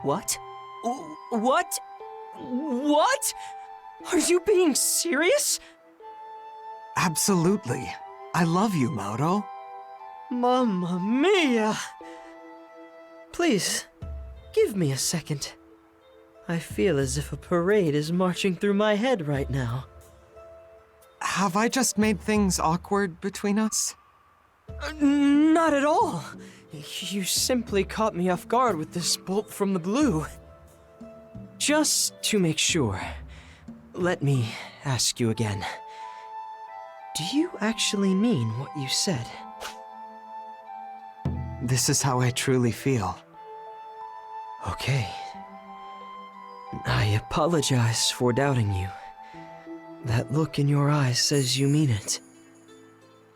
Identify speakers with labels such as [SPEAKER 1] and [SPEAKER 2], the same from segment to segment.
[SPEAKER 1] What? What? What? Are you being serious?
[SPEAKER 2] Absolutely. I love you, Mauro.
[SPEAKER 1] Mamma mia! Please, give me a second. I feel as if a parade is marching through my head right now.
[SPEAKER 2] Have I just made things awkward between us?
[SPEAKER 1] Not at all. You simply caught me off guard with this bolt from the blue. Just to make sure, let me ask you again. Do you actually mean what you said?
[SPEAKER 2] This is how I truly feel.
[SPEAKER 1] Okay. I apologize for doubting you. That look in your eyes says you mean it.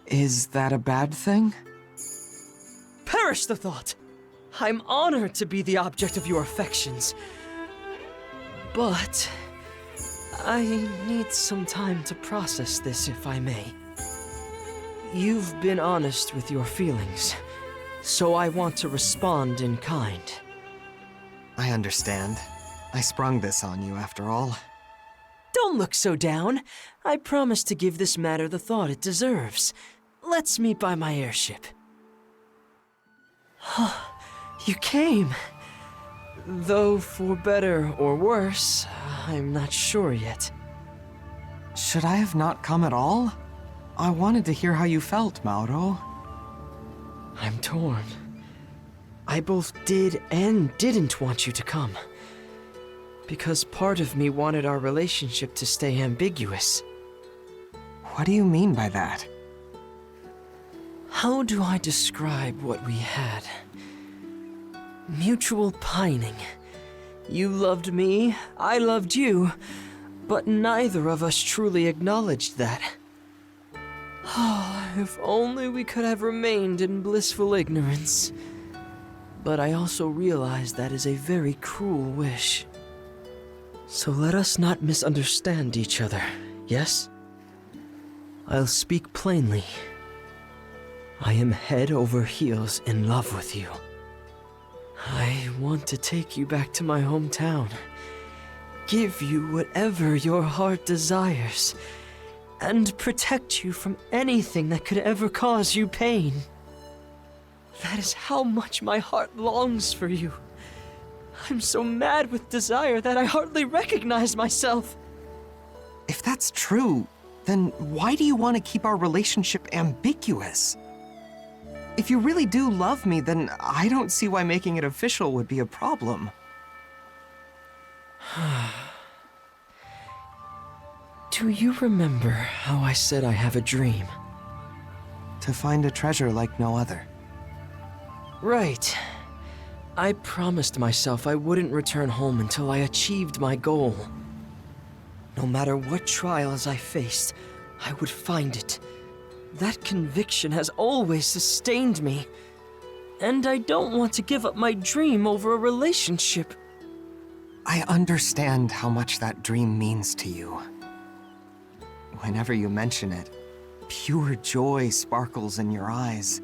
[SPEAKER 2] Is that a bad thing?
[SPEAKER 1] Perish the thought! I'm honored to be the object of your affections. But I need some time to process this, if I may. You've been honest with your feelings, so I want to respond in kind.
[SPEAKER 2] I understand. I sprung this on you, after all.
[SPEAKER 1] Don't look so down. I promise to give this matter the thought it deserves. Let's meet by my airship. You came. Though for better or worse, I'm not sure yet.
[SPEAKER 2] Should I have not come at all? I wanted to hear how you felt, Mauro.
[SPEAKER 1] I'm torn. I both did and didn't want you to come. Because part of me wanted our relationship to stay ambiguous.
[SPEAKER 2] What do you mean by that?
[SPEAKER 1] How do I describe what we had? Mutual pining. You loved me, I loved you, but neither of us truly acknowledged that. Oh, if only we could have remained in blissful ignorance. But I also realize that is a very cruel wish. So let us not misunderstand each other, yes? I'll speak plainly. I am head over heels in love with you. I want to take you back to my hometown, give you whatever your heart desires, and protect you from anything that could ever cause you pain. That is how much my heart longs for you. I'm so mad with desire that I hardly recognize myself.
[SPEAKER 2] If that's true, then why do you want to keep our relationship ambiguous? If you really do love me, then I don't see why making it official would be a problem.
[SPEAKER 1] Do you remember how I said I have a dream?
[SPEAKER 2] To find a treasure like no other.
[SPEAKER 1] Right. I promised myself I wouldn't return home until I achieved my goal. No matter what trials I faced, I would find it. That conviction has always sustained me. And I don't want to give up my dream over a relationship.
[SPEAKER 2] I understand how much that dream means to you. Whenever you mention it, pure joy sparkles in your eyes.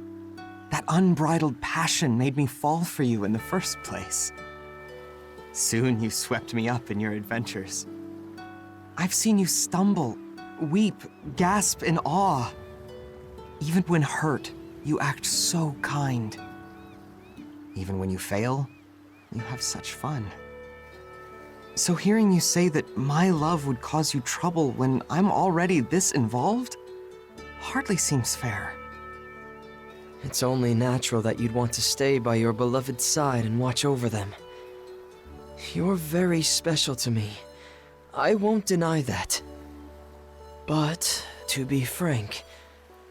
[SPEAKER 2] That unbridled passion made me fall for you in the first place. Soon you swept me up in your adventures. I've seen you stumble, weep, gasp in awe. Even when hurt, you act so kind. Even when you fail, you have such fun. So hearing you say that my love would cause you trouble when I'm already this involved, hardly seems fair.
[SPEAKER 1] It's only natural that you'd want to stay by your beloved's side and watch over them. You're very special to me. I won't deny that. But, to be frank,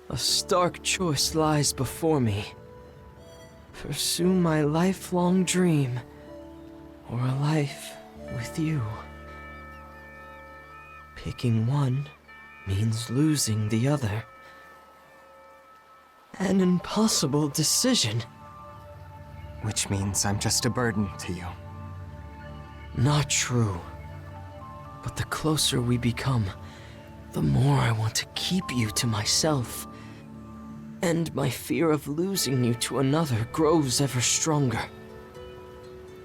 [SPEAKER 1] a stark choice lies before me. Pursue my lifelong dream, or a life with you. Picking one means losing the other. An impossible decision.
[SPEAKER 2] Which means I'm just a burden to you.
[SPEAKER 1] Not true. But the closer we become, the more I want to keep you to myself. And my fear of losing you to another grows ever stronger.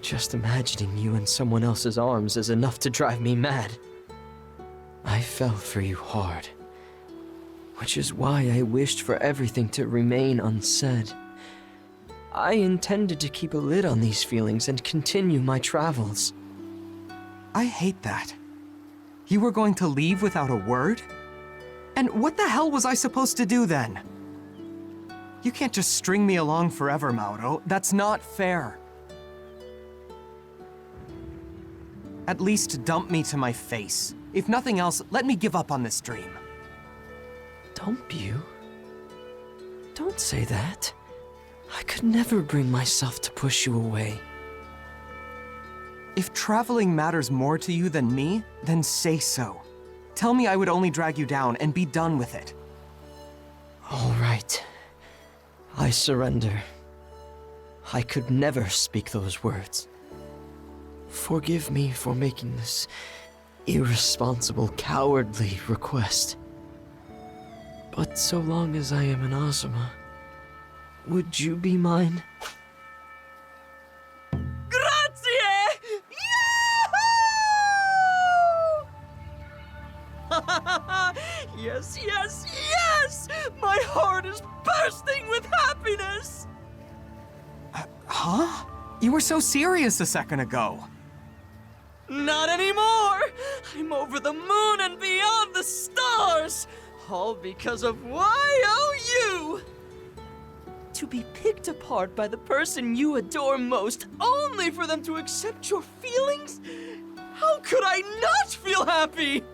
[SPEAKER 1] Just imagining you in someone else's arms is enough to drive me mad. I fell for you hard, which is why I wished for everything to remain unsaid. I intended to keep a lid on these feelings and continue my travels.
[SPEAKER 2] I hate that. You were going to leave without a word? And what the hell was I supposed to do then? You can't just string me along forever, Mauro. That's not fair. At least dump me to my face. If nothing else, let me give up on this dream.
[SPEAKER 1] Dump you? Don't say that. I could never bring myself to push you away.
[SPEAKER 2] If traveling matters more to you than me, then say so. Tell me I would only drag you down and be done with it.
[SPEAKER 1] All right. I surrender. I could never speak those words. Forgive me for making this irresponsible, cowardly request. But so long as I am an Azuma, would you be mine? Grazie! Yahoo! Yes, yes, yes! My heart is bursting with happiness!
[SPEAKER 2] Huh? You were so serious a second ago.
[SPEAKER 1] Not anymore! I'm over the moon and beyond the stars! All because of YOU! To be picked apart by the person you adore most, only for them to accept your feelings? How could I not feel happy?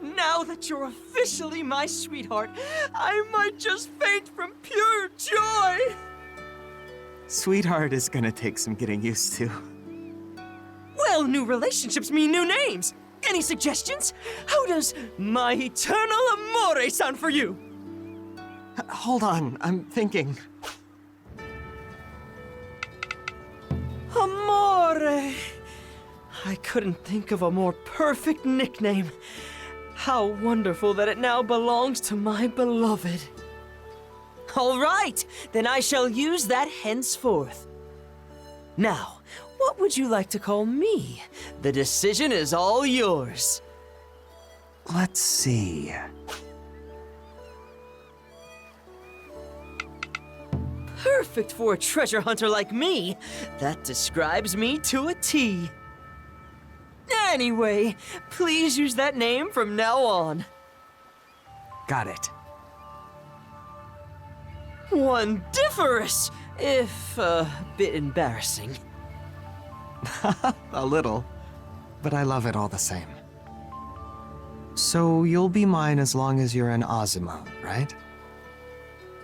[SPEAKER 1] Now that you're officially my sweetheart, I might just faint from pure joy!
[SPEAKER 2] Sweetheart is gonna take some getting used to.
[SPEAKER 1] Well, new relationships mean new names. Any suggestions? How does my eternal amore sound for you?
[SPEAKER 2] Hold on, I'm thinking.
[SPEAKER 1] Amore! I couldn't think of a more perfect nickname. How wonderful that it now belongs to my beloved. All right, then I shall use that henceforth. Now, what would you like to call me? The decision is all yours.
[SPEAKER 2] Let's see.
[SPEAKER 1] Perfect for a treasure hunter like me. That describes me to a T. Anyway, please use that name from now on.
[SPEAKER 2] Got it.
[SPEAKER 1] Wondiferous, if a bit embarrassing.
[SPEAKER 2] A little, but I love it all the same. So you'll be mine as long as you're an Azuma, right?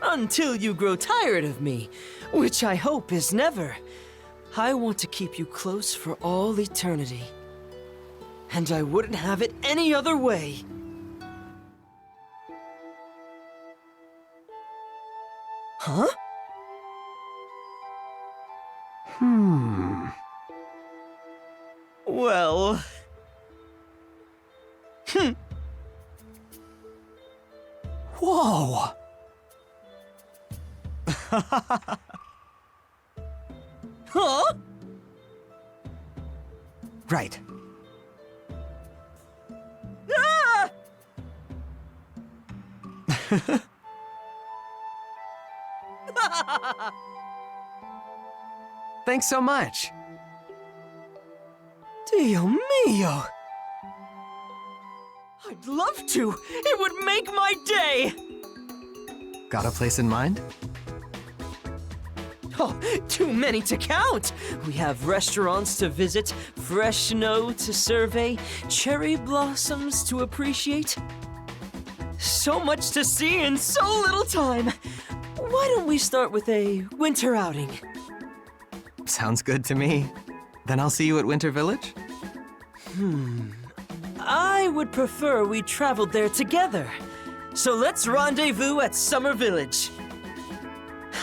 [SPEAKER 1] Until you grow tired of me, which I hope is never. I want to keep you close for all eternity. And I wouldn't have it any other way. Huh? Well...
[SPEAKER 2] Whoa!
[SPEAKER 1] Huh?
[SPEAKER 2] Right.
[SPEAKER 1] Ah!
[SPEAKER 2] Thanks so much.
[SPEAKER 1] Dio mio! I'd love to! It would make my day!
[SPEAKER 2] Got a place in mind?
[SPEAKER 1] Oh, too many to count! We have restaurants to visit, fresh snow to survey, cherry blossoms to appreciate. So much to see in so little time! Why don't we start with a winter outing?
[SPEAKER 2] Sounds good to me. Then I'll see you at Winter Village?
[SPEAKER 1] I would prefer we traveled there together. So let's rendezvous at Summer Village.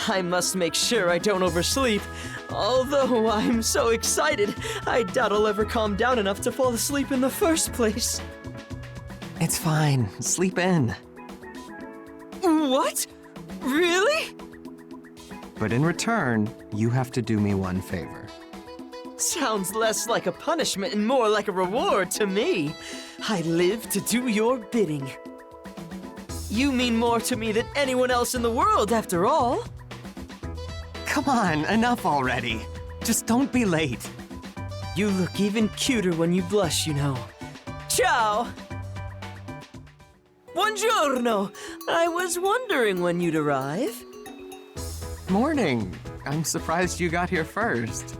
[SPEAKER 1] I must make sure I don't oversleep. Although I'm so excited, I doubt I'll ever calm down enough to fall asleep in the first place.
[SPEAKER 2] It's fine. Sleep in.
[SPEAKER 1] What? Really?
[SPEAKER 2] But in return, you have to do me one favor.
[SPEAKER 1] Sounds less like a punishment and more like a reward to me. I live to do your bidding. You mean more to me than anyone else in the world, after all.
[SPEAKER 2] Come on, enough already. Just don't be late.
[SPEAKER 1] You look even cuter when you blush, you know. Ciao! Buongiorno! I was wondering when you'd arrive.
[SPEAKER 2] Morning. I'm surprised you got here first.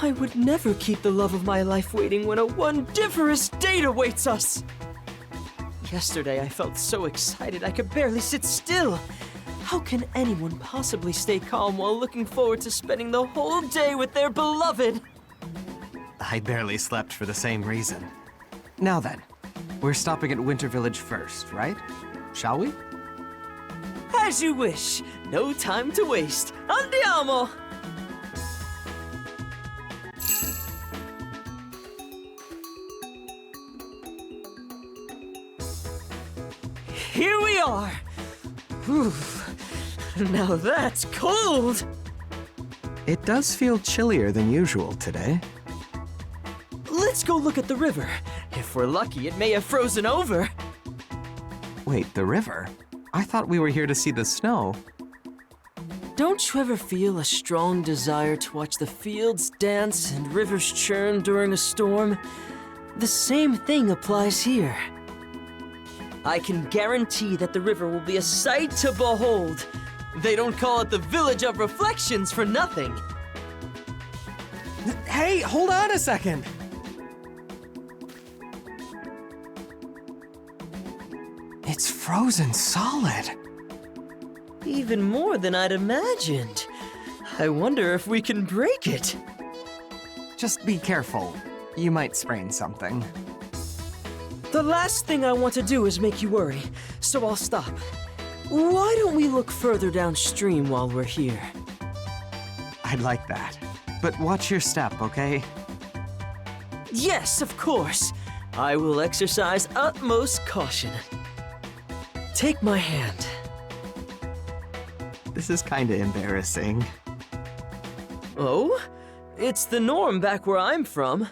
[SPEAKER 1] I would never keep the love of my life waiting when a wondiferous date awaits us. Yesterday I felt so excited I could barely sit still. How can anyone possibly stay calm while looking forward to spending the whole day with their beloved?
[SPEAKER 2] I barely slept for the same reason. Now then, we're stopping at Winter Village first, right? Shall we?
[SPEAKER 1] As you wish. No time to waste. Andiamo! Here we are! Whew. Now that's cold!
[SPEAKER 2] It does feel chillier than usual today.
[SPEAKER 1] Let's go look at the river. If we're lucky, it may have frozen over.
[SPEAKER 2] Wait, the river? I thought we were here to see the snow.
[SPEAKER 1] Don't you ever feel a strong desire to watch the fields dance and rivers churn during a storm? The same thing applies here. I can guarantee that the river will be a sight to behold. They don't call it the Village of Reflections for nothing.
[SPEAKER 2] Hey, hold on a second! It's frozen solid.
[SPEAKER 1] Even more than I'd imagined. I wonder if we can break it.
[SPEAKER 2] Just be careful. You might sprain something.
[SPEAKER 1] The last thing I want to do is make you worry, so I'll stop. Why don't we look further downstream while we're here?
[SPEAKER 2] I'd like that. But watch your step, okay?
[SPEAKER 1] Yes, of course. I will exercise utmost caution. Take my hand.
[SPEAKER 2] This is kinda embarrassing.
[SPEAKER 1] Oh? It's the norm back where I'm from.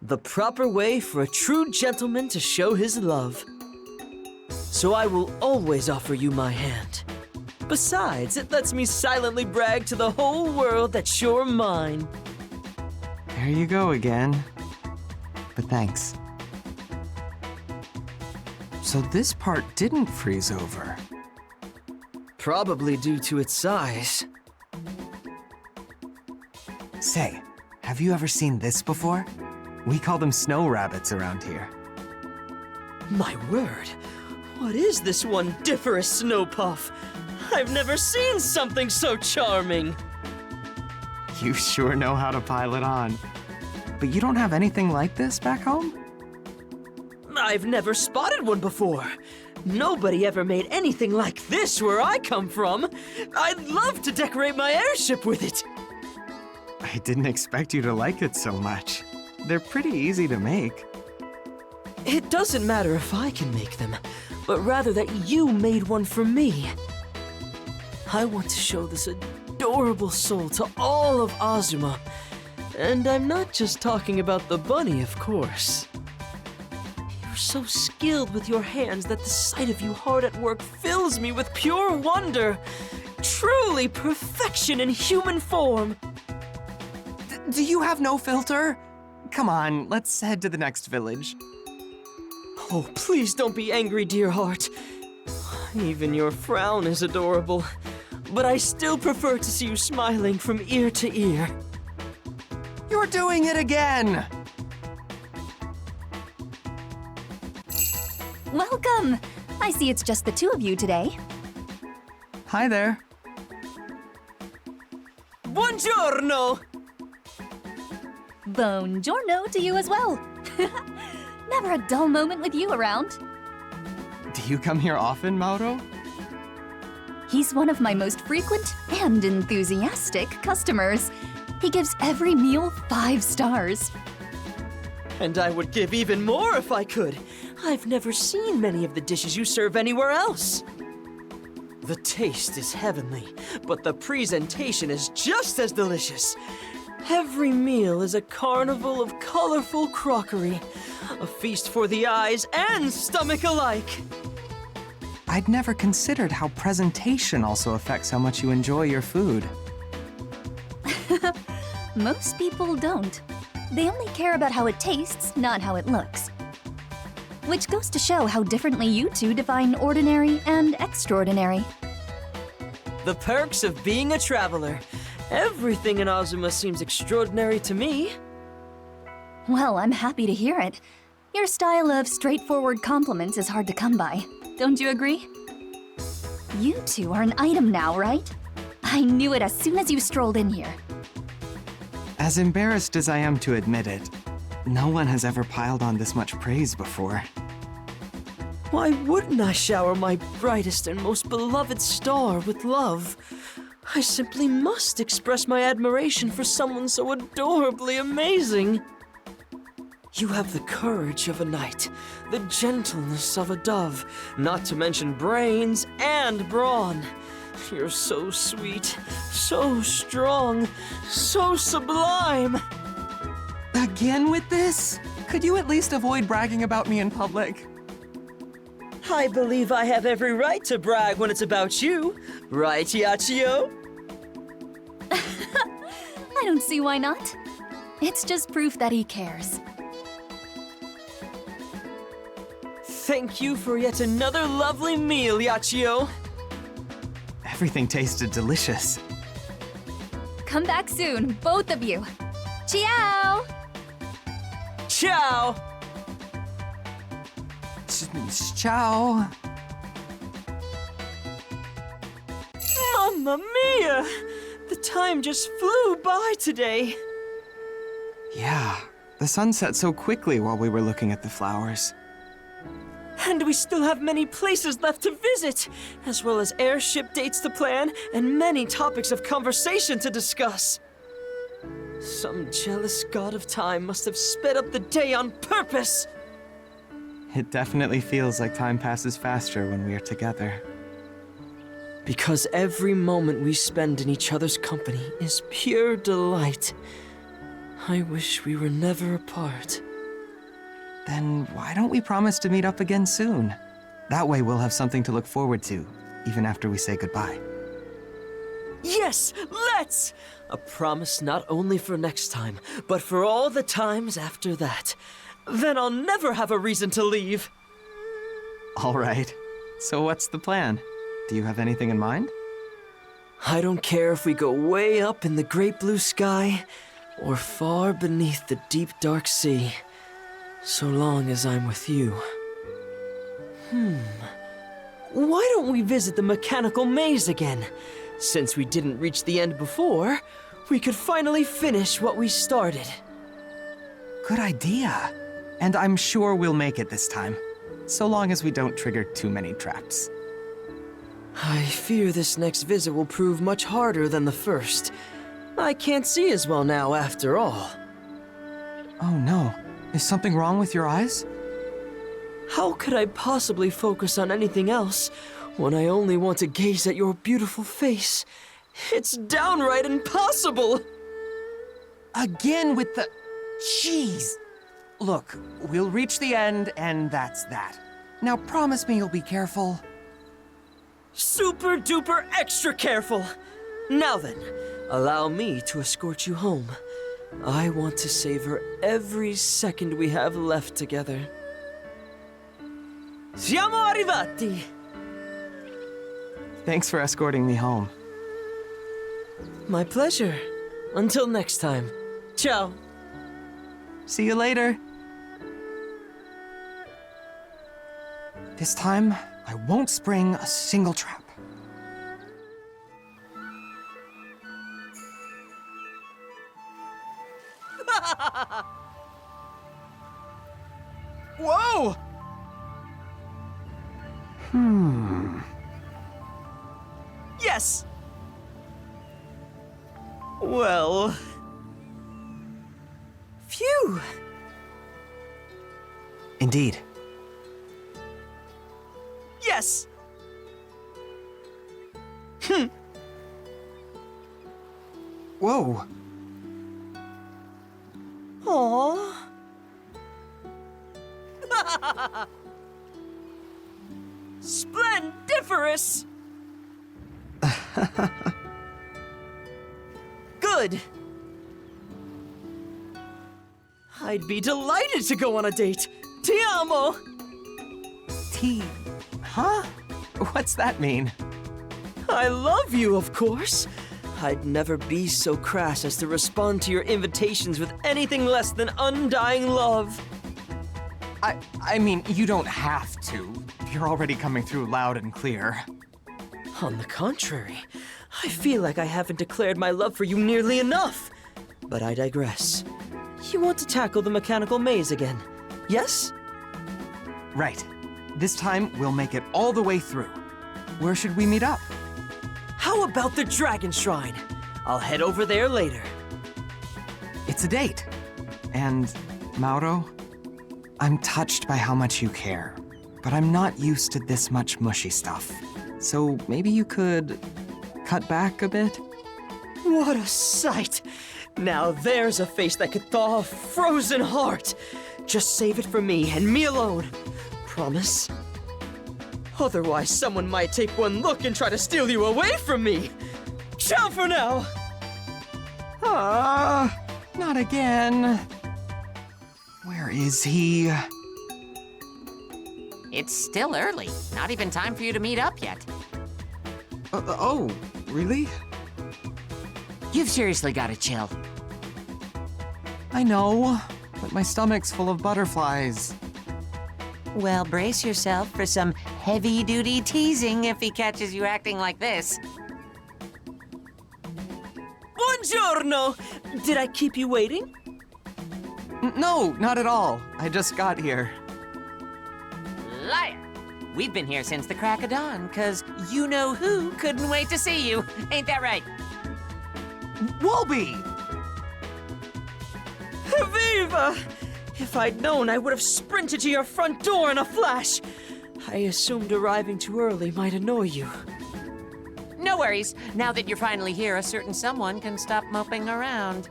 [SPEAKER 1] The proper way for a true gentleman to show his love. So I will always offer you my hand. Besides, it lets me silently brag to the whole world that you're mine.
[SPEAKER 2] There you go again. But thanks. So this part didn't freeze over.
[SPEAKER 1] Probably due to its size.
[SPEAKER 2] Say, have you ever seen this before? We call them snow rabbits around here.
[SPEAKER 1] My word, what is this wondiferous snow puff? I've never seen something so charming.
[SPEAKER 2] You sure know how to pile it on. But you don't have anything like this back home?
[SPEAKER 1] I've never spotted one before. Nobody ever made anything like this where I come from. I'd love to decorate my airship with it.
[SPEAKER 2] I didn't expect you to like it so much. They're pretty easy to make.
[SPEAKER 1] It doesn't matter if I can make them, but rather that you made one for me. I want to show this adorable soul to all of Azuma. And I'm not just talking about the bunny, of course. You're so skilled with your hands that the sight of you hard at work fills me with pure wonder. Truly perfection in human form.
[SPEAKER 2] Do you have no filter? Come on, let's head to the next village.
[SPEAKER 1] Oh, please don't be angry, dear heart. Even your frown is adorable. But I still prefer to see you smiling from ear to ear.
[SPEAKER 2] You're doing it again!
[SPEAKER 3] Welcome! I see it's just the two of you today.
[SPEAKER 2] Hi there.
[SPEAKER 1] Buongiorno!
[SPEAKER 3] Buongiorno to you as well. Never a dull moment with you around.
[SPEAKER 2] Do you come here often, Mauro?
[SPEAKER 3] He's one of my most frequent and enthusiastic customers. He gives every meal 5 stars.
[SPEAKER 1] And I would give even more if I could. I've never seen many of the dishes you serve anywhere else. The taste is heavenly, but the presentation is just as delicious. Every meal is a carnival of colorful crockery, a feast for the eyes and stomach alike.
[SPEAKER 2] I'd never considered how presentation also affects how much you enjoy your food.
[SPEAKER 3] Most people don't. They only care about how it tastes, not how it looks. Which goes to show how differently you two define ordinary and extraordinary.
[SPEAKER 1] The perks of being a traveler. Everything in Azuma seems extraordinary to me.
[SPEAKER 3] Well, I'm happy to hear it. Your style of straightforward compliments is hard to come by. Don't you agree? You two are an item now, right? I knew it as soon as you strolled in here.
[SPEAKER 2] As embarrassed as I am to admit it, no one has ever piled on this much praise before.
[SPEAKER 1] Why wouldn't I shower my brightest and most beloved star with love? I simply must express my admiration for someone so adorably amazing. You have the courage of a knight, the gentleness of a dove, not to mention brains and brawn. You're so sweet, so strong, so sublime.
[SPEAKER 2] Again with this? Could you at least avoid bragging about me in public?
[SPEAKER 1] I believe I have every right to brag when it's about you, right, yachiyo?
[SPEAKER 3] I don't see why not. It's just proof that he cares.
[SPEAKER 1] Thank you for yet another lovely meal, yachiyo.
[SPEAKER 2] Everything tasted delicious.
[SPEAKER 3] Come back soon, both of you. Ciao!
[SPEAKER 1] Ciao!
[SPEAKER 2] Ciao.
[SPEAKER 1] Mamma mia! The time just flew by today.
[SPEAKER 2] Yeah, the sun set so quickly while we were looking at the flowers.
[SPEAKER 1] And we still have many places left to visit, as well as airship dates to plan and many topics of conversation to discuss. Some jealous god of time must have sped up the day on purpose.
[SPEAKER 2] It definitely feels like time passes faster when we are together.
[SPEAKER 1] Because every moment we spend in each other's company is pure delight. I wish we were never apart.
[SPEAKER 2] Then why don't we promise to meet up again soon? That way we'll have something to look forward to, even after we say goodbye.
[SPEAKER 1] Yes, let's! A promise not only for next time, but for all the times after that. Then I'll never have a reason to leave.
[SPEAKER 2] All right. So what's the plan? Do you have anything in mind?
[SPEAKER 1] I don't care if we go way up in the great blue sky, or far beneath the deep dark sea, so long as I'm with you. Why don't we visit the mechanical maze again? Since we didn't reach the end before, we could finally finish what we started.
[SPEAKER 2] Good idea. And I'm sure we'll make it this time, so long as we don't trigger too many traps.
[SPEAKER 1] I fear this next visit will prove much harder than the first. I can't see as well now after all.
[SPEAKER 2] Oh no. Is something wrong with your eyes?
[SPEAKER 1] How could I possibly focus on anything else when I only want to gaze at your beautiful face? It's downright impossible!
[SPEAKER 2] Again with the... Jeez! Look, we'll reach the end, and that's that. Now promise me you'll be careful.
[SPEAKER 1] Super duper extra careful! Now then, allow me to escort you home. I want to savor every second we have left together. Siamo arrivati!
[SPEAKER 2] Thanks for escorting me home.
[SPEAKER 1] My pleasure. Until next time. Ciao.
[SPEAKER 2] See you later. This time, I won't spring a single trap. Whoa!
[SPEAKER 1] Yes! Well... Phew!
[SPEAKER 2] Indeed.
[SPEAKER 1] Yes!
[SPEAKER 2] Whoa!
[SPEAKER 1] Aww. Splendiferous! Good. I'd be delighted to go on a date. Ti amo!
[SPEAKER 2] Huh? What's that mean?
[SPEAKER 1] I love you, of course. I'd never be so crass as to respond to your invitations with anything less than undying love.
[SPEAKER 2] I mean, you don't have to. You're already coming through loud and clear.
[SPEAKER 1] On the contrary, I feel like I haven't declared my love for you nearly enough. But I digress. You want to tackle the mechanical maze again, yes?
[SPEAKER 2] Right. This time, we'll make it all the way through. Where should we meet up?
[SPEAKER 1] How about the Dragon Shrine? I'll head over there later.
[SPEAKER 2] It's a date. And, Mauro, I'm touched by how much you care, but I'm not used to this much mushy stuff. So maybe you could cut back a bit?
[SPEAKER 1] What a sight! Now there's a face that could thaw a frozen heart. Just save it for me and me alone. Promise? Otherwise, someone might take one look and try to steal you away from me. Ciao for now!
[SPEAKER 2] Not again. Where is he?
[SPEAKER 4] It's still early. Not even time for you to meet up yet.
[SPEAKER 2] Oh, really?
[SPEAKER 4] You've seriously got to chill.
[SPEAKER 2] I know, but my stomach's full of butterflies.
[SPEAKER 4] Well, brace yourself for some heavy-duty teasing if he catches you acting like this.
[SPEAKER 1] Buongiorno! Did I keep you waiting?
[SPEAKER 2] No, not at all. I just got here.
[SPEAKER 4] Liar! We've been here since the crack of dawn, 'cause you-know-who couldn't wait to see you. Ain't that right?
[SPEAKER 2] Wolby!
[SPEAKER 1] Viva! If I'd known, I would have sprinted to your front door in a flash. I assumed arriving too early might annoy you.
[SPEAKER 4] No worries. Now that you're finally here, a certain someone can stop moping around.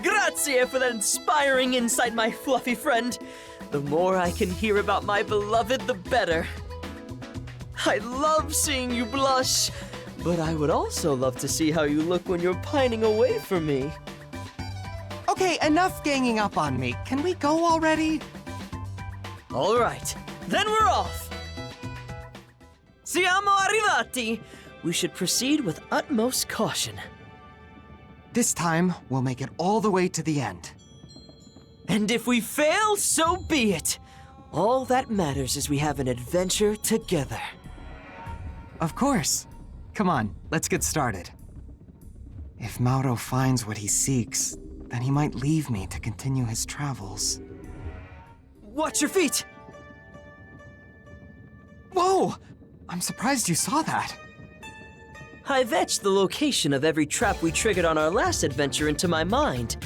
[SPEAKER 1] Grazie for that inspiring insight, my fluffy friend. The more I can hear about my beloved, the better. I love seeing you blush, but I would also love to see how you look when you're pining away from me.
[SPEAKER 2] Okay, enough ganging up on me. Can we go already?
[SPEAKER 1] All right, then we're off. Siamo arrivati. We should proceed with utmost caution.
[SPEAKER 2] This time, we'll make it all the way to the end.
[SPEAKER 1] And if we fail, so be it. All that matters is we have an adventure together.
[SPEAKER 2] Of course. Come on, let's get started. If Mauro finds what he seeks, then he might leave me to continue his travels.
[SPEAKER 1] Watch your feet!
[SPEAKER 2] Whoa! I'm surprised you saw that.
[SPEAKER 1] I've etched the location of every trap we triggered on our last adventure into my mind.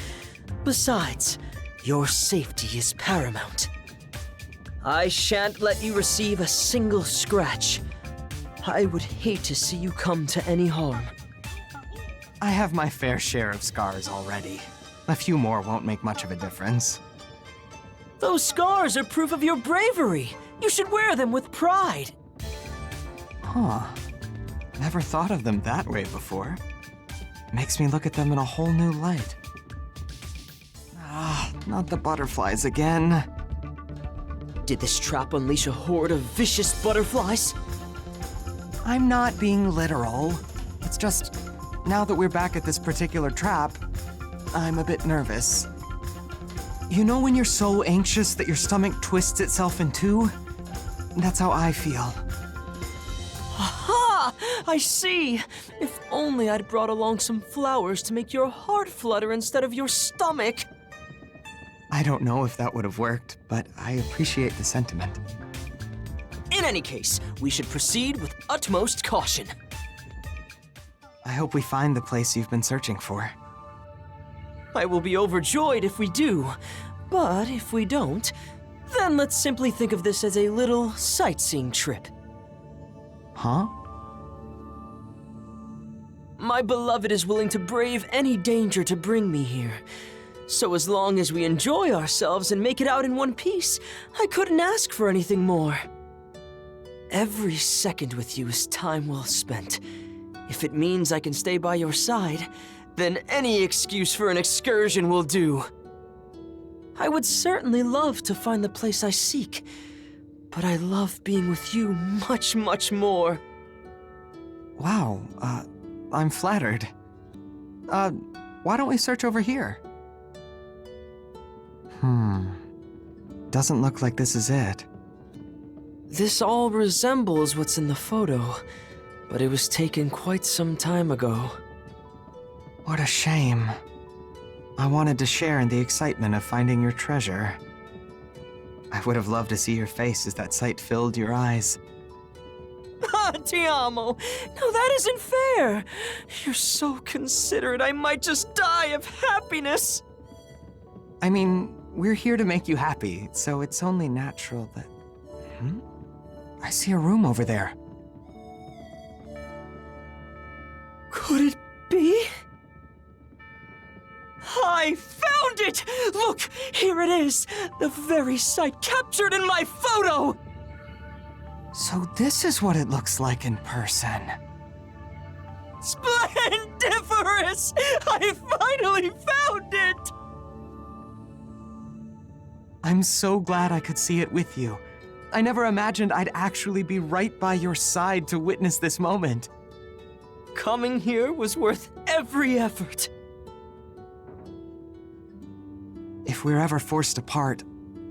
[SPEAKER 1] Besides, your safety is paramount. I shan't let you receive a single scratch. I would hate to see you come to any harm.
[SPEAKER 2] I have my fair share of scars already. A few more won't make much of a difference.
[SPEAKER 1] Those scars are proof of your bravery. You should wear them with pride.
[SPEAKER 2] Huh. Never thought of them that way before. Makes me look at them in a whole new light. Not the butterflies again.
[SPEAKER 1] Did this trap unleash a horde of vicious butterflies?
[SPEAKER 2] I'm not being literal. It's just, now that we're back at this particular trap, I'm a bit nervous. You know when you're so anxious that your stomach twists itself in two? That's how I feel.
[SPEAKER 1] Aha! I see! If only I'd brought along some flowers to make your heart flutter instead of your stomach.
[SPEAKER 2] I don't know if that would have worked, but I appreciate the sentiment.
[SPEAKER 1] In any case, we should proceed with utmost caution.
[SPEAKER 2] I hope we find the place you've been searching for.
[SPEAKER 1] I will be overjoyed if we do, but if we don't, then let's simply think of this as a little sightseeing trip.
[SPEAKER 2] Huh?
[SPEAKER 1] My beloved is willing to brave any danger to bring me here. So as long as we enjoy ourselves and make it out in one piece, I couldn't ask for anything more. Every second with you is time well spent. If it means I can stay by your side, then any excuse for an excursion will do. I would certainly love to find the place I seek, but I love being with you much, much more.
[SPEAKER 2] Wow, I'm flattered. Why don't we search over here? Doesn't look like this is it.
[SPEAKER 1] This all resembles what's in the photo, but it was taken quite some time ago.
[SPEAKER 2] What a shame. I wanted to share in the excitement of finding your treasure. I would have loved to see your face as that sight filled your eyes.
[SPEAKER 1] Ah, ti amo! No, that isn't fair! You're so considerate, I might just die of happiness!
[SPEAKER 2] I mean, we're here to make you happy, so it's only natural that... I see a room over there.
[SPEAKER 1] Could it be? I found it! Look, here it is! The very sight captured in my photo!
[SPEAKER 2] So this is what it looks like in person.
[SPEAKER 1] Splendiferous! I finally found it!
[SPEAKER 2] I'm so glad I could see it with you. I never imagined I'd actually be right by your side to witness this moment.
[SPEAKER 1] Coming here was worth every effort.
[SPEAKER 2] If we're ever forced apart,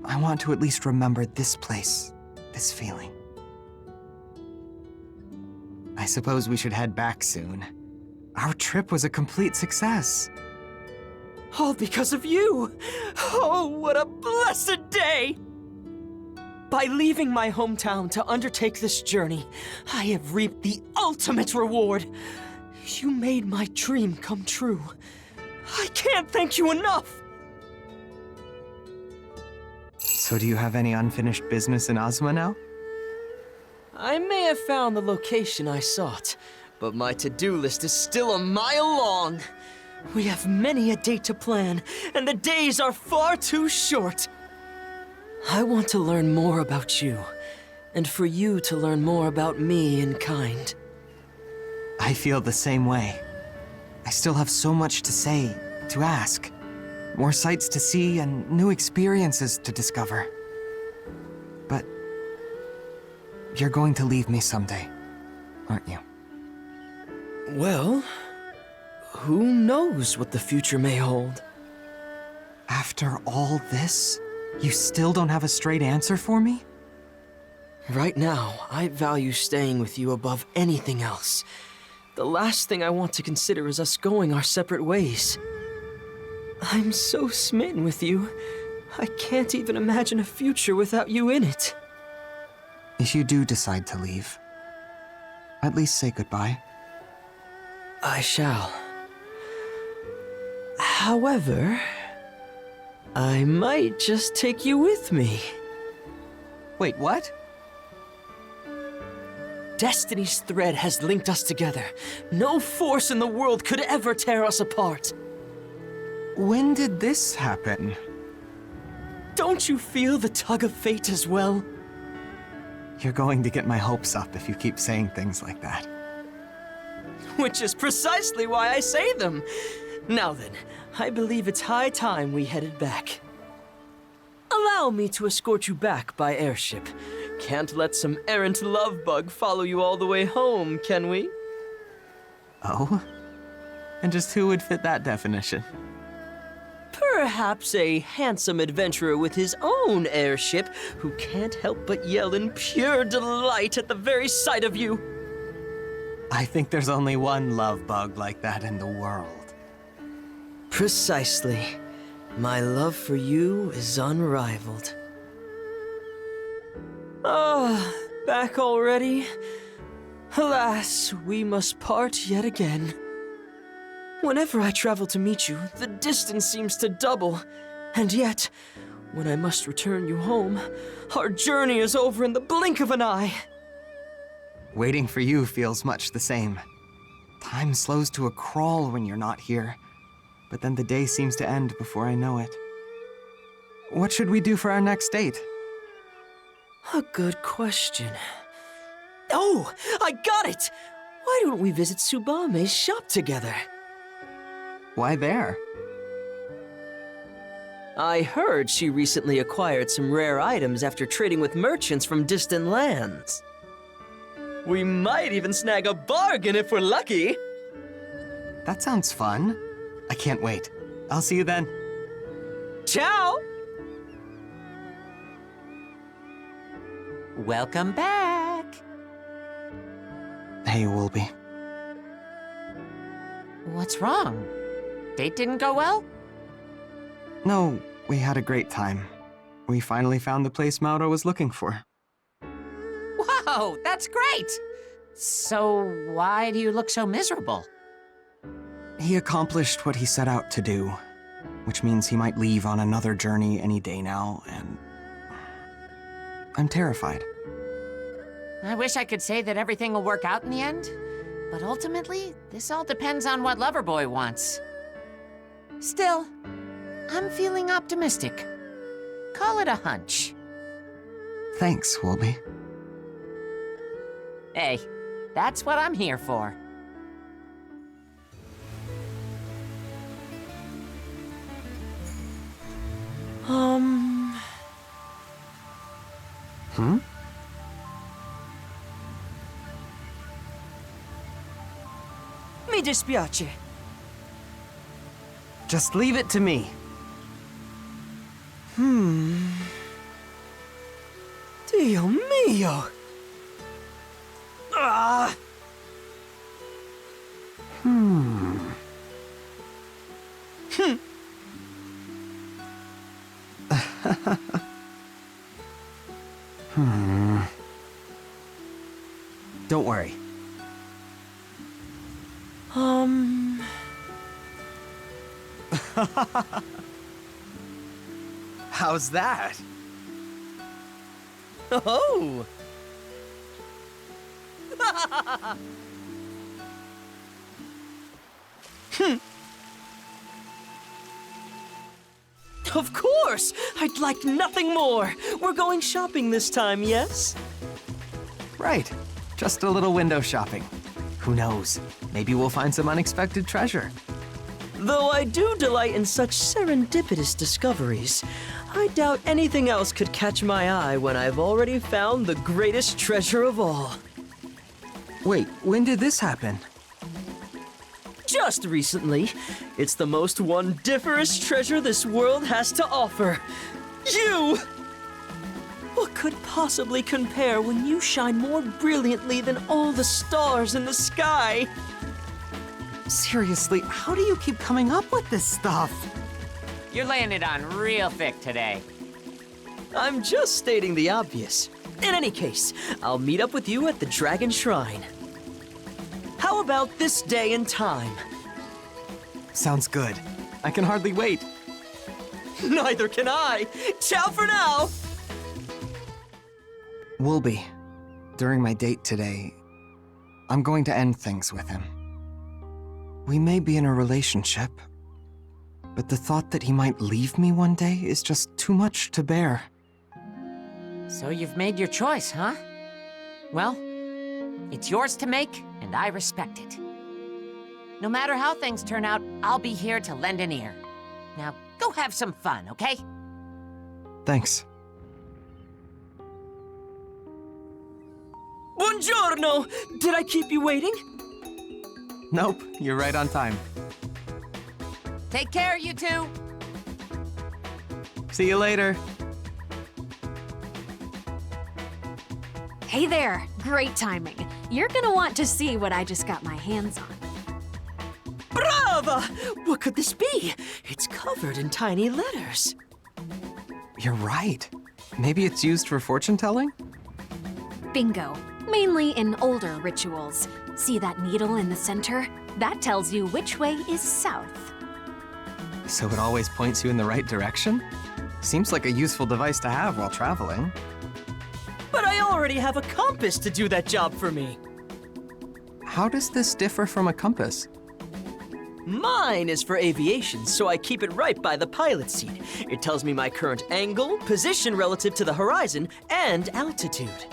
[SPEAKER 2] I want to at least remember this place, this feeling. I suppose we should head back soon. Our trip was a complete success.
[SPEAKER 1] All because of you! Oh, what a blessed day! By leaving my hometown to undertake this journey, I have reaped the ultimate reward. You made my dream come true. I can't thank you enough!
[SPEAKER 2] So do you have any unfinished business in Azuma now?
[SPEAKER 1] I may have found the location I sought, but my to-do list is still a mile long. We have many a date to plan, and the days are far too short. I want to learn more about you, and for you to learn more about me in kind.
[SPEAKER 2] I feel the same way. I still have so much to say, to ask. More sights to see and new experiences to discover. But you're going to leave me someday, aren't you?
[SPEAKER 1] Well, who knows what the future may hold?
[SPEAKER 2] After all this, you still don't have a straight answer for me?
[SPEAKER 1] Right now, I value staying with you above anything else. The last thing I want to consider is us going our separate ways. I'm so smitten with you. I can't even imagine a future without you in it.
[SPEAKER 2] If you do decide to leave, at least say goodbye.
[SPEAKER 1] I shall. However, I might just take you with me.
[SPEAKER 2] Wait, what?
[SPEAKER 1] Destiny's thread has linked us together. No force in the world could ever tear us apart.
[SPEAKER 2] When did this happen?
[SPEAKER 1] Don't you feel the tug of fate as well?
[SPEAKER 2] You're going to get my hopes up if you keep saying things like that.
[SPEAKER 1] Which is precisely why I say them. Now then, I believe it's high time we headed back. Allow me to escort you back by airship. Can't let some errant love bug follow you all the way home, can we?
[SPEAKER 2] Oh? And just who would fit that definition?
[SPEAKER 1] Perhaps a handsome adventurer with his own airship who can't help but yell in pure delight at the very sight of you.
[SPEAKER 2] I think there's only one love bug like that in the world.
[SPEAKER 1] Precisely. My love for you is unrivaled. Ah, back already? Alas, we must part yet again. Whenever I travel to meet you, the distance seems to double. And yet, when I must return you home, our journey is over in the blink of an eye.
[SPEAKER 2] Waiting for you feels much the same. Time slows to a crawl when you're not here. but then the day seems to end before I know it. What should we do for our next date?
[SPEAKER 1] A good question. Oh, I got it! Why don't we visit Tsubame's shop together?
[SPEAKER 2] Why there?
[SPEAKER 1] I heard she recently acquired some rare items after trading with merchants from distant lands. We might even snag a bargain if we're lucky.
[SPEAKER 2] That sounds fun. I can't wait. I'll see you then.
[SPEAKER 1] Ciao!
[SPEAKER 4] Welcome back.
[SPEAKER 2] Hey, Wolby.
[SPEAKER 4] What's wrong? Date didn't go well?
[SPEAKER 2] No, we had a great time. We finally found the place Mauro was looking for.
[SPEAKER 4] Whoa, that's great! So why do you look so miserable?
[SPEAKER 2] He accomplished what he set out to do, which means he might leave on another journey any day now, and I'm terrified.
[SPEAKER 4] I wish I could say that everything will work out in the end, but ultimately, this all depends on what Loverboy wants. Still, I'm feeling optimistic. Call it a hunch.
[SPEAKER 2] Thanks, Wolby.
[SPEAKER 4] Hey, that's what I'm here for.
[SPEAKER 2] Hmm?
[SPEAKER 1] Mi dispiace.
[SPEAKER 2] Just leave it to me.
[SPEAKER 1] Dio mio! Ah!
[SPEAKER 2] Don't worry. How's that?
[SPEAKER 1] Oh! Of course! I'd like nothing more! We're going shopping this time, yes?
[SPEAKER 2] Right. Just a little window shopping. Who knows? Maybe we'll find some unexpected treasure.
[SPEAKER 1] Though I do delight in such serendipitous discoveries, I doubt anything else could catch my eye when I've already found the greatest treasure of all.
[SPEAKER 2] Wait, when did this happen?
[SPEAKER 1] Just recently. It's the most wondiferous treasure this world has to offer. You! What could possibly compare when you shine more brilliantly than all the stars in the sky?
[SPEAKER 2] Seriously, how do you keep coming up with this stuff?
[SPEAKER 4] You're laying it on real thick today.
[SPEAKER 1] I'm just stating the obvious. In any case, I'll meet up with you at the Dragon Shrine. How about this day and time?
[SPEAKER 2] Sounds good. I can hardly wait.
[SPEAKER 1] Neither can I. Ciao for now!
[SPEAKER 2] Wolby, during my date today, I'm going to end things with him. We may be in a relationship, but the thought that he might leave me one day is just too much to bear.
[SPEAKER 4] So you've made your choice, huh? Well, it's yours to make, and I respect it. No matter how things turn out, I'll be here to lend an ear. Now, go have some fun, okay?
[SPEAKER 2] Thanks.
[SPEAKER 1] Buongiorno! Did I keep you waiting?
[SPEAKER 2] Nope, you're right on time.
[SPEAKER 4] Take care, you two!
[SPEAKER 2] See you later.
[SPEAKER 5] Hey there, great timing. You're gonna want to see what I just got my hands on.
[SPEAKER 1] Brava! What could this be? It's covered in tiny letters.
[SPEAKER 2] You're right. Maybe it's used for fortune telling?
[SPEAKER 5] Bingo. Mainly in older rituals. See that needle in the center? That tells you which way is south.
[SPEAKER 2] So it always points you in the right direction? Seems like a useful device to have while traveling.
[SPEAKER 1] But I already have a compass to do that job for me.
[SPEAKER 2] How does this differ from a compass?
[SPEAKER 1] Mine is for aviation, so I keep it right by the pilot seat. It tells me my current angle, position relative to the horizon, and altitude.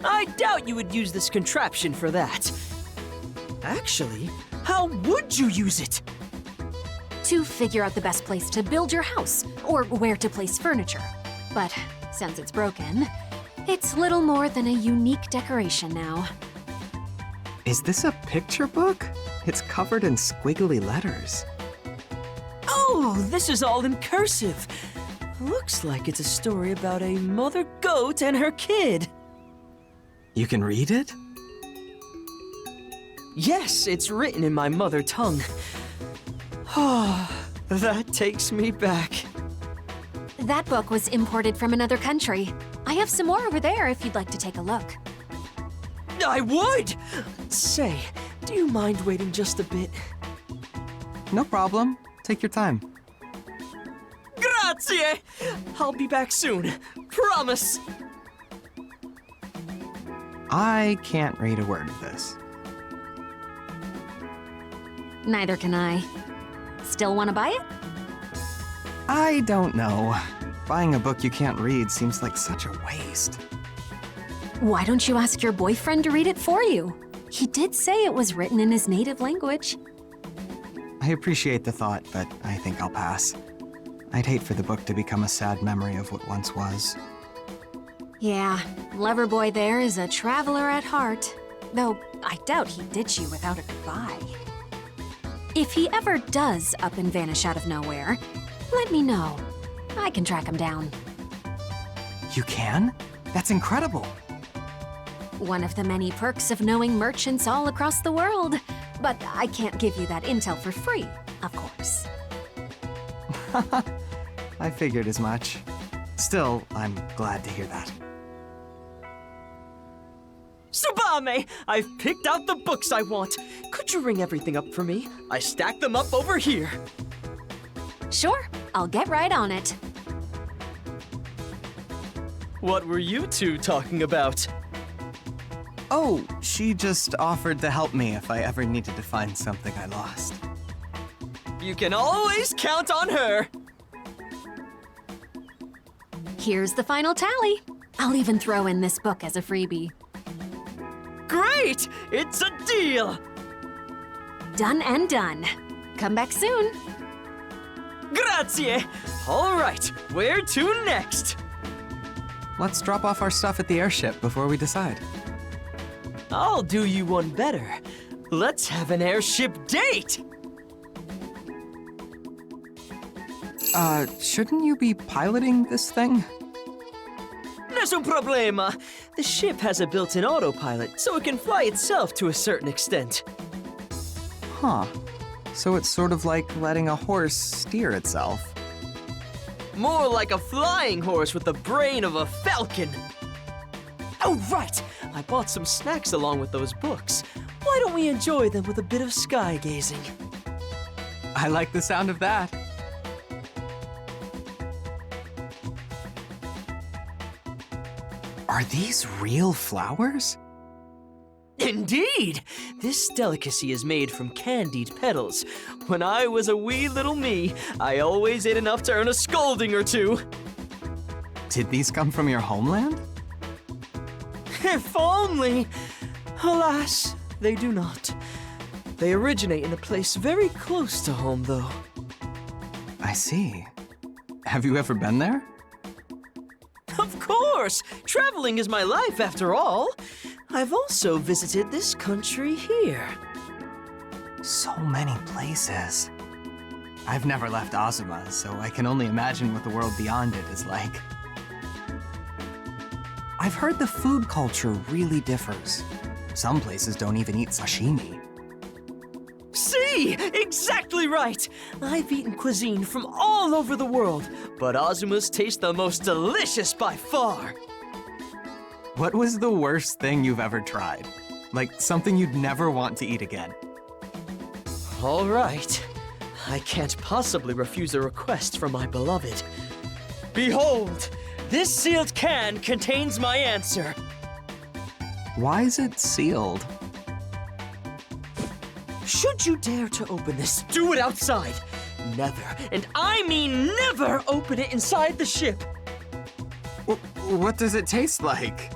[SPEAKER 1] I doubt you would use this contraption for that. Actually, how would you use it?
[SPEAKER 5] To figure out the best place to build your house, or where to place furniture. But since it's broken, it's little more than a unique decoration now.
[SPEAKER 2] Is this a picture book? It's covered in squiggly letters.
[SPEAKER 1] Oh, this is all in cursive. Looks like it's a story about a mother goat and her kid.
[SPEAKER 2] You can read it?
[SPEAKER 1] Yes, it's written in my mother tongue. That takes me back.
[SPEAKER 5] That book was imported from another country. I have some more over there if you'd like to take a look.
[SPEAKER 1] I would! Say, do you mind waiting just a bit?
[SPEAKER 2] No problem. Take your time.
[SPEAKER 1] Grazie! I'll be back soon. Promise!
[SPEAKER 2] I can't read a word of this.
[SPEAKER 5] Neither can I. Still want to buy it?
[SPEAKER 2] I don't know. Buying a book you can't read seems like such a waste.
[SPEAKER 5] Why don't you ask your boyfriend to read it for you? He did say it was written in his native language.
[SPEAKER 2] I appreciate the thought, but I think I'll pass. I'd hate for the book to become a sad memory of what once was.
[SPEAKER 5] Yeah, Loverboy there is a traveler at heart. Though, I doubt he'd ditch you without a goodbye. If he ever does up and vanish out of nowhere, let me know. I can track him down.
[SPEAKER 2] You can? That's incredible.
[SPEAKER 5] One of the many perks of knowing merchants all across the world. But I can't give you that intel for free, of course.
[SPEAKER 2] I figured as much. Still, I'm glad to hear that.
[SPEAKER 1] Tsubame! I've picked out the books I want. Could you ring everything up for me? I stacked them up over here.
[SPEAKER 5] Sure, I'll get right on it.
[SPEAKER 1] What were you two talking about?
[SPEAKER 2] Oh, she just offered to help me if I ever needed to find something I lost.
[SPEAKER 1] You can always count on her.
[SPEAKER 5] Here's the final tally. I'll even throw in this book as a freebie.
[SPEAKER 1] Great! It's a deal!
[SPEAKER 5] Done and done. Come back soon.
[SPEAKER 1] Grazie! All right, where to next?
[SPEAKER 2] Let's drop off our stuff at the airship before we decide.
[SPEAKER 1] I'll do you one better. Let's have an airship date!
[SPEAKER 2] Shouldn't you be piloting this thing?
[SPEAKER 1] Nessun problema. The ship has a built-in autopilot, so it can fly itself to a certain extent.
[SPEAKER 2] Huh. So it's sort of like letting a horse steer itself.
[SPEAKER 1] More like a flying horse with the brain of a falcon. Oh, right! I bought some snacks along with those books. Why don't we enjoy them with a bit of sky gazing?
[SPEAKER 2] I like the sound of that. Are these real flowers?
[SPEAKER 1] Indeed! This delicacy is made from candied petals. When I was a wee little me, I always ate enough to earn a scolding or two.
[SPEAKER 2] Did these come from your homeland?
[SPEAKER 1] If only! Alas, they do not. They originate in a place very close to home, though.
[SPEAKER 2] I see. Have you ever been there?
[SPEAKER 1] Of course! Traveling is my life, after all. I've also visited this country here.
[SPEAKER 2] So many places. I've never left Azuma, so I can only imagine what the world beyond it is like. I've heard the food culture really differs. Some places don't even eat sashimi.
[SPEAKER 1] See! Exactly right! I've eaten cuisine from all over the world, but Azuma's taste the most delicious by far.
[SPEAKER 2] What was the worst thing you've ever tried? Like something you'd never want to eat again?
[SPEAKER 1] All right. I can't possibly refuse a request from my beloved. Behold! This sealed can contains my answer.
[SPEAKER 2] Why is it sealed?
[SPEAKER 1] Should you dare to open this, do it outside. Never, and I mean never, open it inside the ship.
[SPEAKER 2] What does it taste like?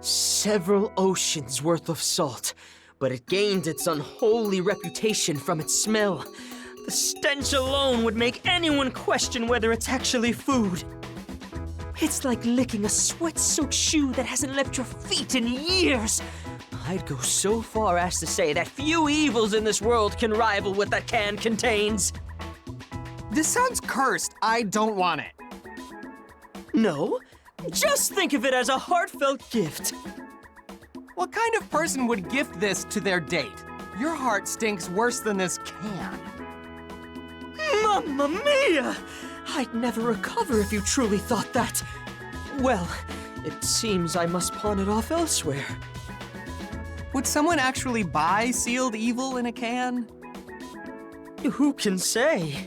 [SPEAKER 1] Several oceans worth of salt, but it gained its unholy reputation from its smell. The stench alone would make anyone question whether it's actually food. It's like licking a sweat-soaked shoe that hasn't left your feet in years. I'd go so far as to say that few evils in this world can rival what that can contains.
[SPEAKER 2] This sounds cursed. I don't want it.
[SPEAKER 1] No, just think of it as a heartfelt gift.
[SPEAKER 2] What kind of person would gift this to their date? Your heart stinks worse than this can.
[SPEAKER 1] Mamma mia! I'd never recover if you truly thought that. Well, it seems I must pawn it off elsewhere.
[SPEAKER 2] Would someone actually buy sealed evil in a can?
[SPEAKER 1] Who can say?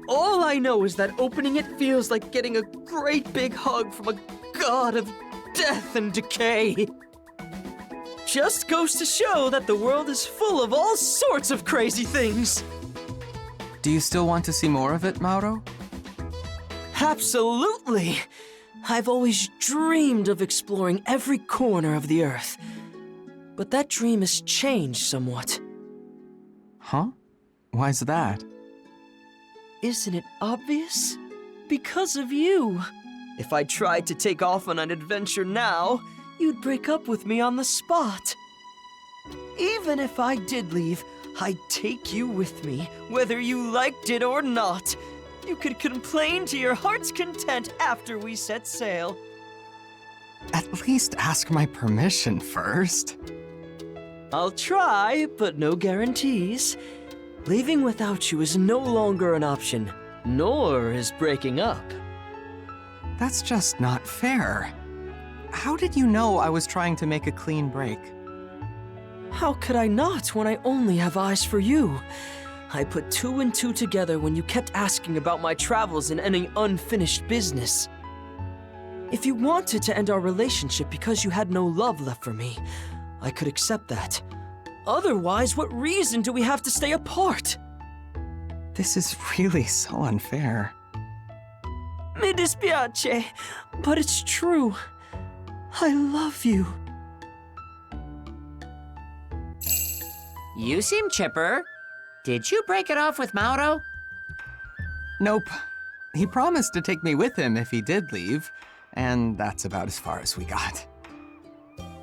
[SPEAKER 1] All I know is that opening it feels like getting a great big hug from a god of death and decay. Just goes to show that the world is full of all sorts of crazy things.
[SPEAKER 2] Do you still want to see more of it, Mauro?
[SPEAKER 1] Absolutely! I've always dreamed of exploring every corner of the Earth. But that dream has changed somewhat.
[SPEAKER 2] Huh? Why's that?
[SPEAKER 1] Isn't it obvious? Because of you. If I tried to take off on an adventure now, you'd break up with me on the spot. Even if I did leave, I'd take you with me, whether you liked it or not. You could complain to your heart's content after we set sail.
[SPEAKER 2] At least ask my permission first.
[SPEAKER 1] I'll try, but no guarantees. Leaving without you is no longer an option, nor is breaking up.
[SPEAKER 2] That's just not fair. How did you know I was trying to make a clean break?
[SPEAKER 1] How could I not when I only have eyes for you? I put two and two together when you kept asking about my travels and any unfinished business. If you wanted to end our relationship because you had no love left for me, I could accept that. Otherwise, what reason do we have to stay apart?
[SPEAKER 2] This is really so unfair.
[SPEAKER 1] Mi dispiace, but it's true. I love you.
[SPEAKER 4] You seem chipper. Did you break it off with Mauro?
[SPEAKER 2] Nope. He promised to take me with him if he did leave, and that's about as far as we got.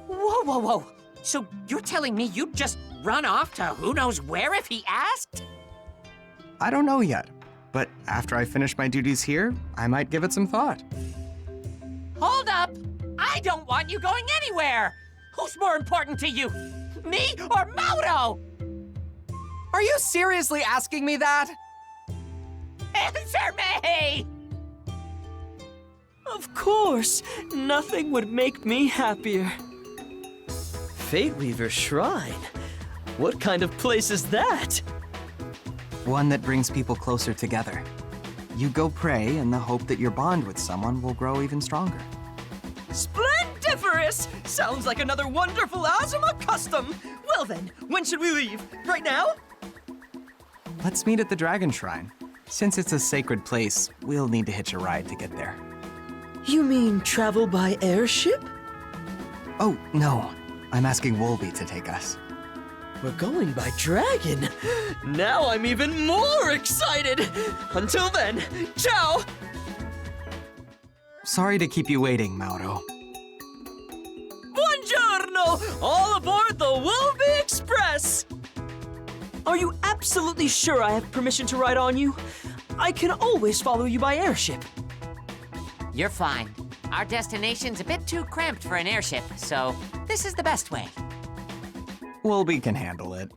[SPEAKER 4] Whoa, whoa, whoa. So you're telling me you'd just run off to who knows where if he asked?
[SPEAKER 2] I don't know yet, but after I finish my duties here, I might give it some thought.
[SPEAKER 4] Hold up! I don't want you going anywhere! Who's more important to you, me or Mauro?
[SPEAKER 2] Are you seriously asking me that?
[SPEAKER 4] Answer me!
[SPEAKER 1] Of course, nothing would make me happier. Fate Weaver's Shrine? What kind of place is that?
[SPEAKER 2] One that brings people closer together. You go pray in the hope that your bond with someone will grow even stronger.
[SPEAKER 1] Splendiferous! Sounds like another wonderful Azuma custom! Well then, when should we leave? Right now?
[SPEAKER 2] Let's meet at the Dragon Shrine. Since it's a sacred place, we'll need to hitch a ride to get there.
[SPEAKER 1] You mean travel by airship?
[SPEAKER 2] Oh, no. I'm asking Wolby to take us.
[SPEAKER 1] We're going by dragon. Now I'm even more excited. Until then, ciao!
[SPEAKER 2] Sorry to keep you waiting, Mauro.
[SPEAKER 1] Buongiorno! All aboard the Wolby Express! Are you absolutely sure I have permission to ride on you? I can always follow you by airship.
[SPEAKER 4] You're fine. Our destination's a bit too cramped for an airship, so this is the best way.
[SPEAKER 2] Wolby can handle it.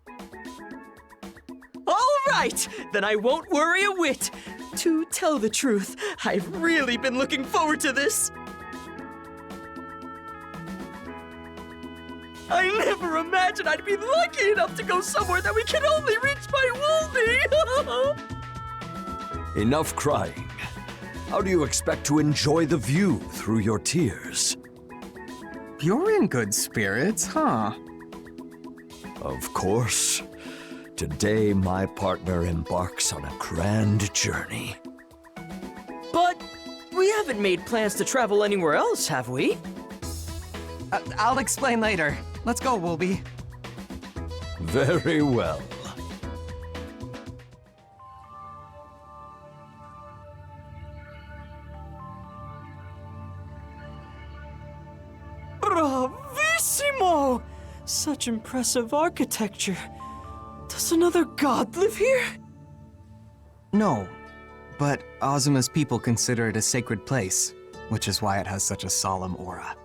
[SPEAKER 1] All right, then I won't worry a whit. To tell the truth, I've really been looking forward to this. I never imagined I'd be lucky enough to go somewhere that we can only reach by Wolby.
[SPEAKER 6] Enough crying. How do you expect to enjoy the view through your tears?
[SPEAKER 2] You're in good spirits, huh?
[SPEAKER 6] Of course. Today, my partner embarks on a grand journey.
[SPEAKER 1] But we haven't made plans to travel anywhere else, have we?
[SPEAKER 2] I'll explain later. Let's go, Wolby.
[SPEAKER 6] Very well.
[SPEAKER 1] Bravissimo! Such impressive architecture. Does another god live here?
[SPEAKER 2] No, but Azuma's people consider it a sacred place, which is why it has such a solemn aura.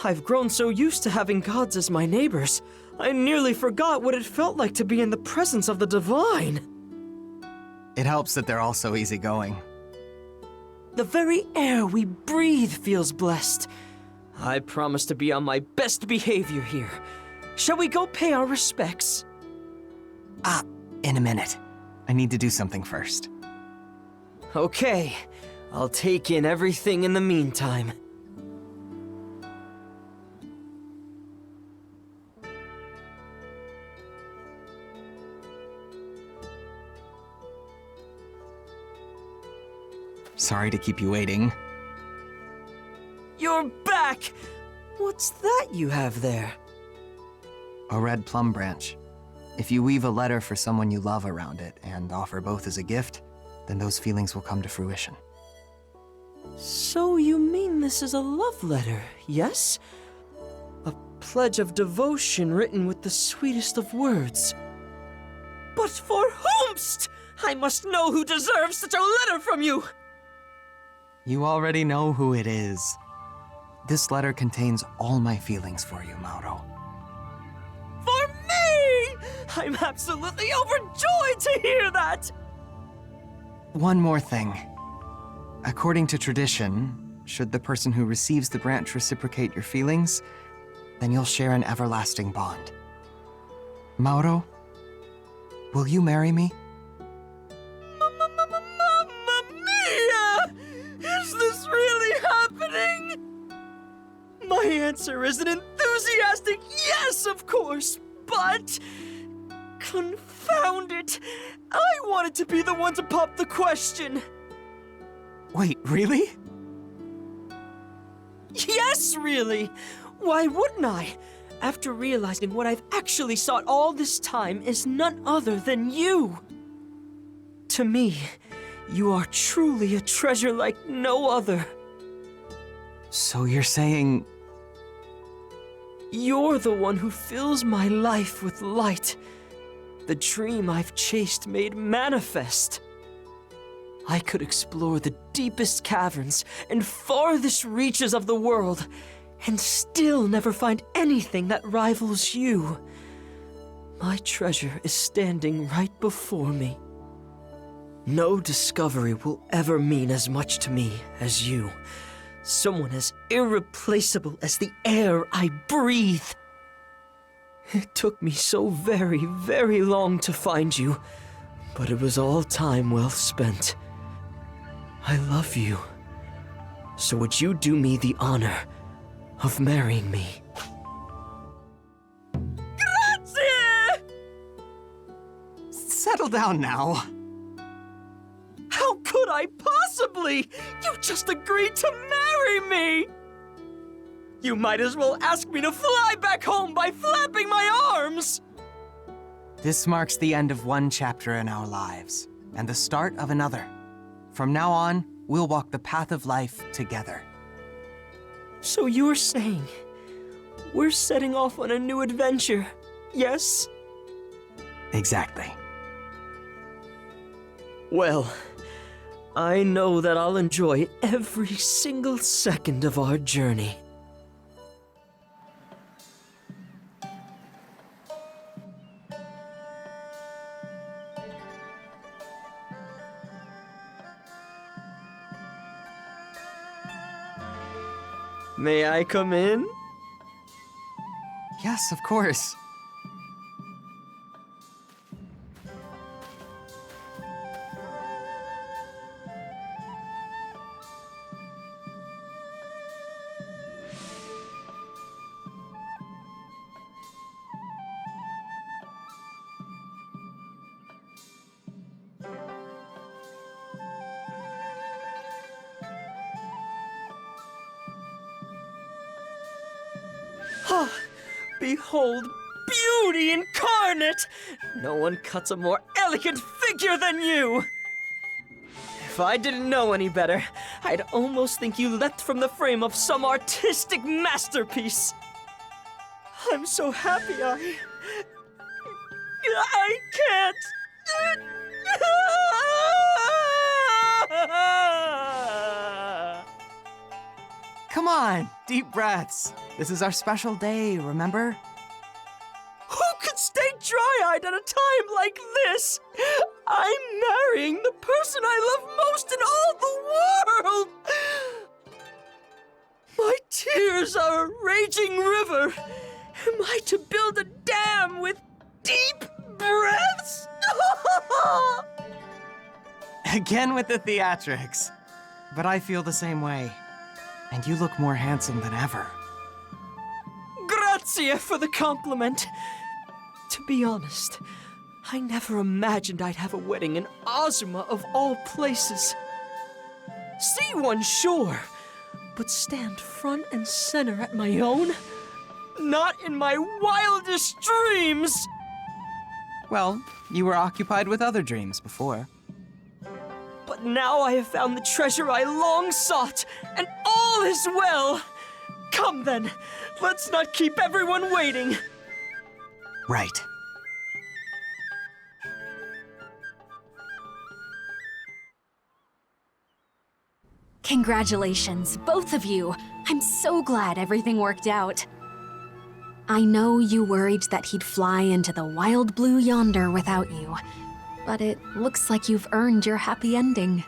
[SPEAKER 1] I've grown so used to having gods as my neighbors, I nearly forgot what it felt like to be in the presence of the divine.
[SPEAKER 2] It helps that they're all so easygoing.
[SPEAKER 1] The very air we breathe feels blessed. I promise to be on my best behavior here. Shall we go pay our respects?
[SPEAKER 2] In a minute. I need to do something first.
[SPEAKER 1] Okay, I'll take in everything in the meantime.
[SPEAKER 2] Sorry to keep you waiting.
[SPEAKER 1] You're back! What's that you have there?
[SPEAKER 2] A red plum branch. If you weave a letter for someone you love around it and offer both as a gift, then those feelings will come to fruition.
[SPEAKER 1] So you mean this is a love letter, yes? A pledge of devotion written with the sweetest of words. But for whomst? I must know who deserves such a letter from you!
[SPEAKER 2] You already know who it is. This letter contains all my feelings for you, Mauro.
[SPEAKER 1] For me! I'm absolutely overjoyed to hear that!
[SPEAKER 2] One more thing. According to tradition, should the person who receives the branch reciprocate your feelings, then you'll share an everlasting bond. Mauro, will you marry me?
[SPEAKER 1] Mamma mia! Is this really happening? My answer is an enthusiastic yes, of course, but... confound it! I wanted to be the one to pop the question!
[SPEAKER 2] Wait, really?
[SPEAKER 1] Yes, really! Why wouldn't I? After realizing what I've actually sought all this time is none other than you! To me, you are truly a treasure like no other.
[SPEAKER 2] So you're saying...
[SPEAKER 1] You're the one who fills my life with light. The dream I've chased made manifest. I could explore the deepest caverns and farthest reaches of the world, and still never find anything that rivals you. My treasure is standing right before me. No discovery will ever mean as much to me as you. Someone as irreplaceable as the air I breathe. It took me so very, very long to find you, but it was all time well spent. I love you. So would you do me the honor of marrying me? Grazie!
[SPEAKER 2] Settle down now.
[SPEAKER 1] How could I possibly? You just agreed to marry me! You might as well ask me to fly back home by flapping my arms!
[SPEAKER 2] This marks the end of one chapter in our lives, and the start of another. From now on, we'll walk the path of life together.
[SPEAKER 1] So you're saying we're setting off on a new adventure, yes?
[SPEAKER 2] Exactly.
[SPEAKER 1] Well, I know that I'll enjoy every single second of our journey. May I come in?
[SPEAKER 2] Yes, of course.
[SPEAKER 1] Behold, beauty incarnate! No one cuts a more elegant figure than you! If I didn't know any better, I'd almost think you leapt from the frame of some artistic masterpiece. I'm so happy I can't.
[SPEAKER 2] Come on, deep breaths. This is our special day, remember?
[SPEAKER 1] Who could stay dry-eyed at a time like this? I'm marrying the person I love most in all the world! My tears are a raging river. Am I to build a dam with deep breaths?
[SPEAKER 2] Again with the theatrics. But I feel the same way. And you look more handsome than ever.
[SPEAKER 1] Grazie for the compliment. To be honest, I never imagined I'd have a wedding in Azuma of all places. See one, sure, but stand front and center at my own? Not in my wildest dreams!
[SPEAKER 2] Well, you were occupied with other dreams before.
[SPEAKER 1] But now I have found the treasure I long sought, and all is well! Come then, let's not keep everyone waiting!
[SPEAKER 2] Right.
[SPEAKER 5] Congratulations, both of you. I'm so glad everything worked out. I know you worried that he'd fly into the wild blue yonder without you, but it looks like you've earned your happy ending.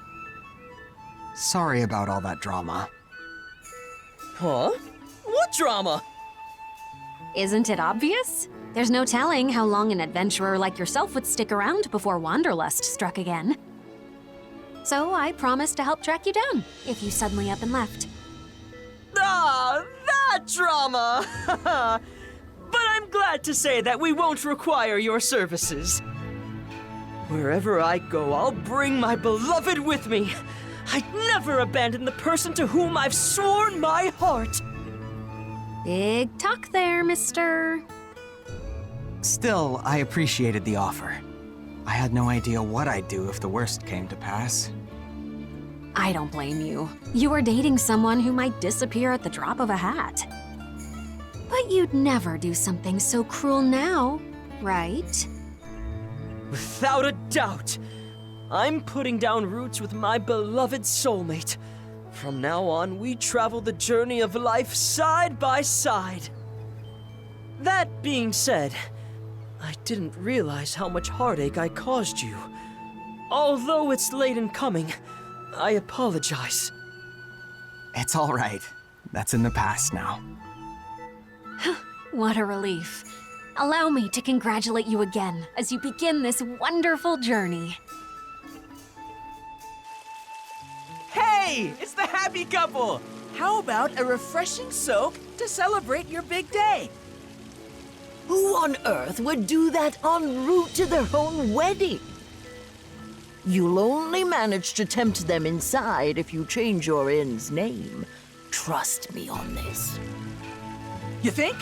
[SPEAKER 2] Sorry about all that drama.
[SPEAKER 1] Huh? What drama?
[SPEAKER 5] Isn't it obvious? There's no telling how long an adventurer like yourself would stick around before Wanderlust struck again. So I promised to help track you down if you suddenly up and left.
[SPEAKER 1] Ah, that drama! But I'm glad to say that we won't require your services. Wherever I go, I'll bring my beloved with me. I'd never abandon the person to whom I've sworn my heart.
[SPEAKER 5] Big talk there, mister.
[SPEAKER 2] Still, I appreciated the offer. I had no idea what I'd do if the worst came to pass.
[SPEAKER 5] I don't blame you. You are dating someone who might disappear at the drop of a hat. But you'd never do something so cruel now, right?
[SPEAKER 1] Without a doubt. I'm putting down roots with my beloved soulmate. From now on, we travel the journey of life side by side. That being said, I didn't realize how much heartache I caused you. Although it's late in coming, I apologize.
[SPEAKER 2] It's all right. That's in the past now.
[SPEAKER 5] What a relief. Allow me to congratulate you again as you begin this wonderful journey.
[SPEAKER 7] Hey, it's the happy couple! How about a refreshing soak to celebrate your big day?
[SPEAKER 8] Who on earth would do that en route to their own wedding? You'll only manage to tempt them inside if you change your inn's name. Trust me on this.
[SPEAKER 7] You think?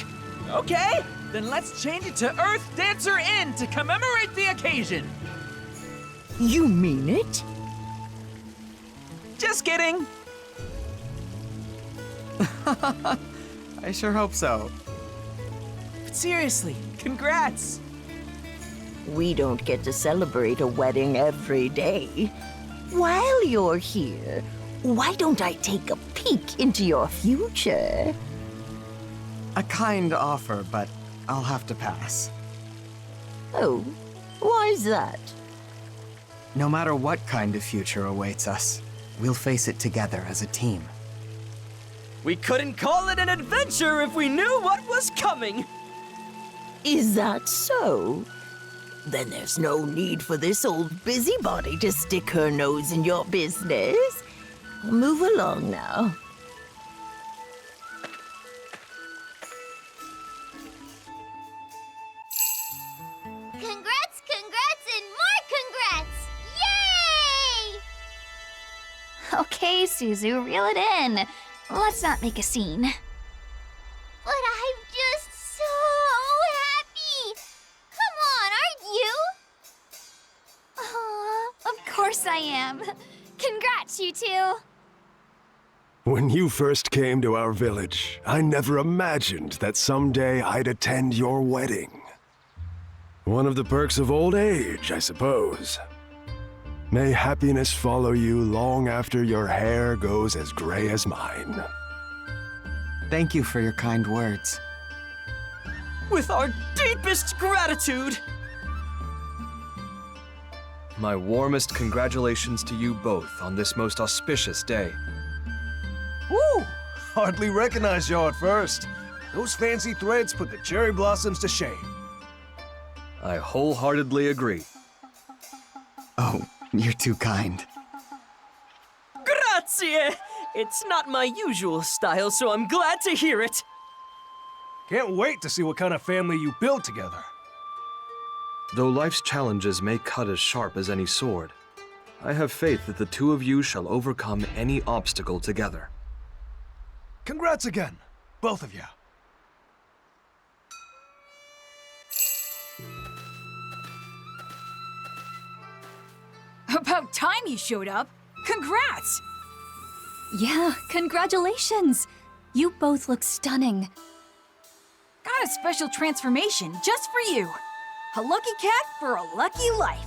[SPEAKER 7] Okay, then let's change it to Earth Dancer Inn to commemorate the occasion.
[SPEAKER 8] You mean it?
[SPEAKER 7] Just kidding.
[SPEAKER 2] I sure hope so.
[SPEAKER 7] But seriously, congrats.
[SPEAKER 8] We don't get to celebrate a wedding every day. While you're here, why don't I take a peek into your future?
[SPEAKER 2] A kind offer, but I'll have to pass.
[SPEAKER 8] Oh, why's that?
[SPEAKER 2] No matter what kind of future awaits us, we'll face it together as a team.
[SPEAKER 1] We couldn't call it an adventure if we knew what was coming.
[SPEAKER 8] Is that so? Then there's no need for this old busybody to stick her nose in your business. Move along now.
[SPEAKER 9] Congrats, congrats, and more congrats! Yay!
[SPEAKER 3] Okay, Suzu, reel it in. Let's not make a scene.
[SPEAKER 9] But I've just am. Congrats, you two.
[SPEAKER 10] When you first came to our village, I never imagined that someday I'd attend your wedding. One of the perks of old age, I suppose. May happiness follow you long after your hair goes as gray as mine.
[SPEAKER 2] Thank you for your kind words.
[SPEAKER 1] With our deepest gratitude!
[SPEAKER 11] My warmest congratulations to you both on this most auspicious day.
[SPEAKER 6] Woo! Hardly recognized y'all at first. Those fancy threads put the cherry blossoms to shame.
[SPEAKER 11] I wholeheartedly agree.
[SPEAKER 2] Oh, you're too kind.
[SPEAKER 1] Grazie! It's not my usual style, so I'm glad to hear it.
[SPEAKER 6] Can't wait to see what kind of family you build together.
[SPEAKER 11] Though life's challenges may cut as sharp as any sword, I have faith that the two of you shall overcome any obstacle together.
[SPEAKER 6] Congrats again, both of you.
[SPEAKER 5] About time you showed up. Congrats!
[SPEAKER 3] Yeah, congratulations! You both look stunning.
[SPEAKER 5] Got a special transformation just for you. A lucky cat for a lucky life.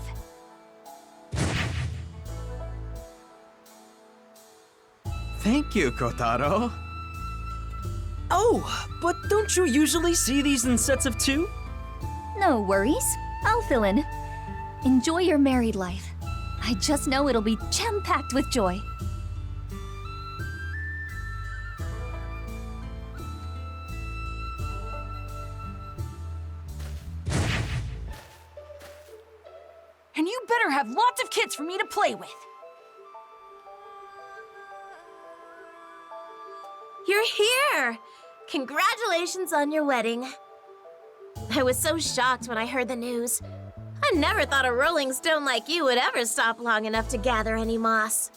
[SPEAKER 7] Thank you, Kotaro.
[SPEAKER 1] Oh, but don't you usually see these in sets of two?
[SPEAKER 3] No worries, I'll fill in. Enjoy your married life. I just know it'll be jam-packed with joy.
[SPEAKER 5] And you better have lots of kids for me to play with.
[SPEAKER 12] You're here! Congratulations on your wedding. I was so shocked when I heard the news. I never thought a rolling stone like you would ever stop long enough to gather any moss.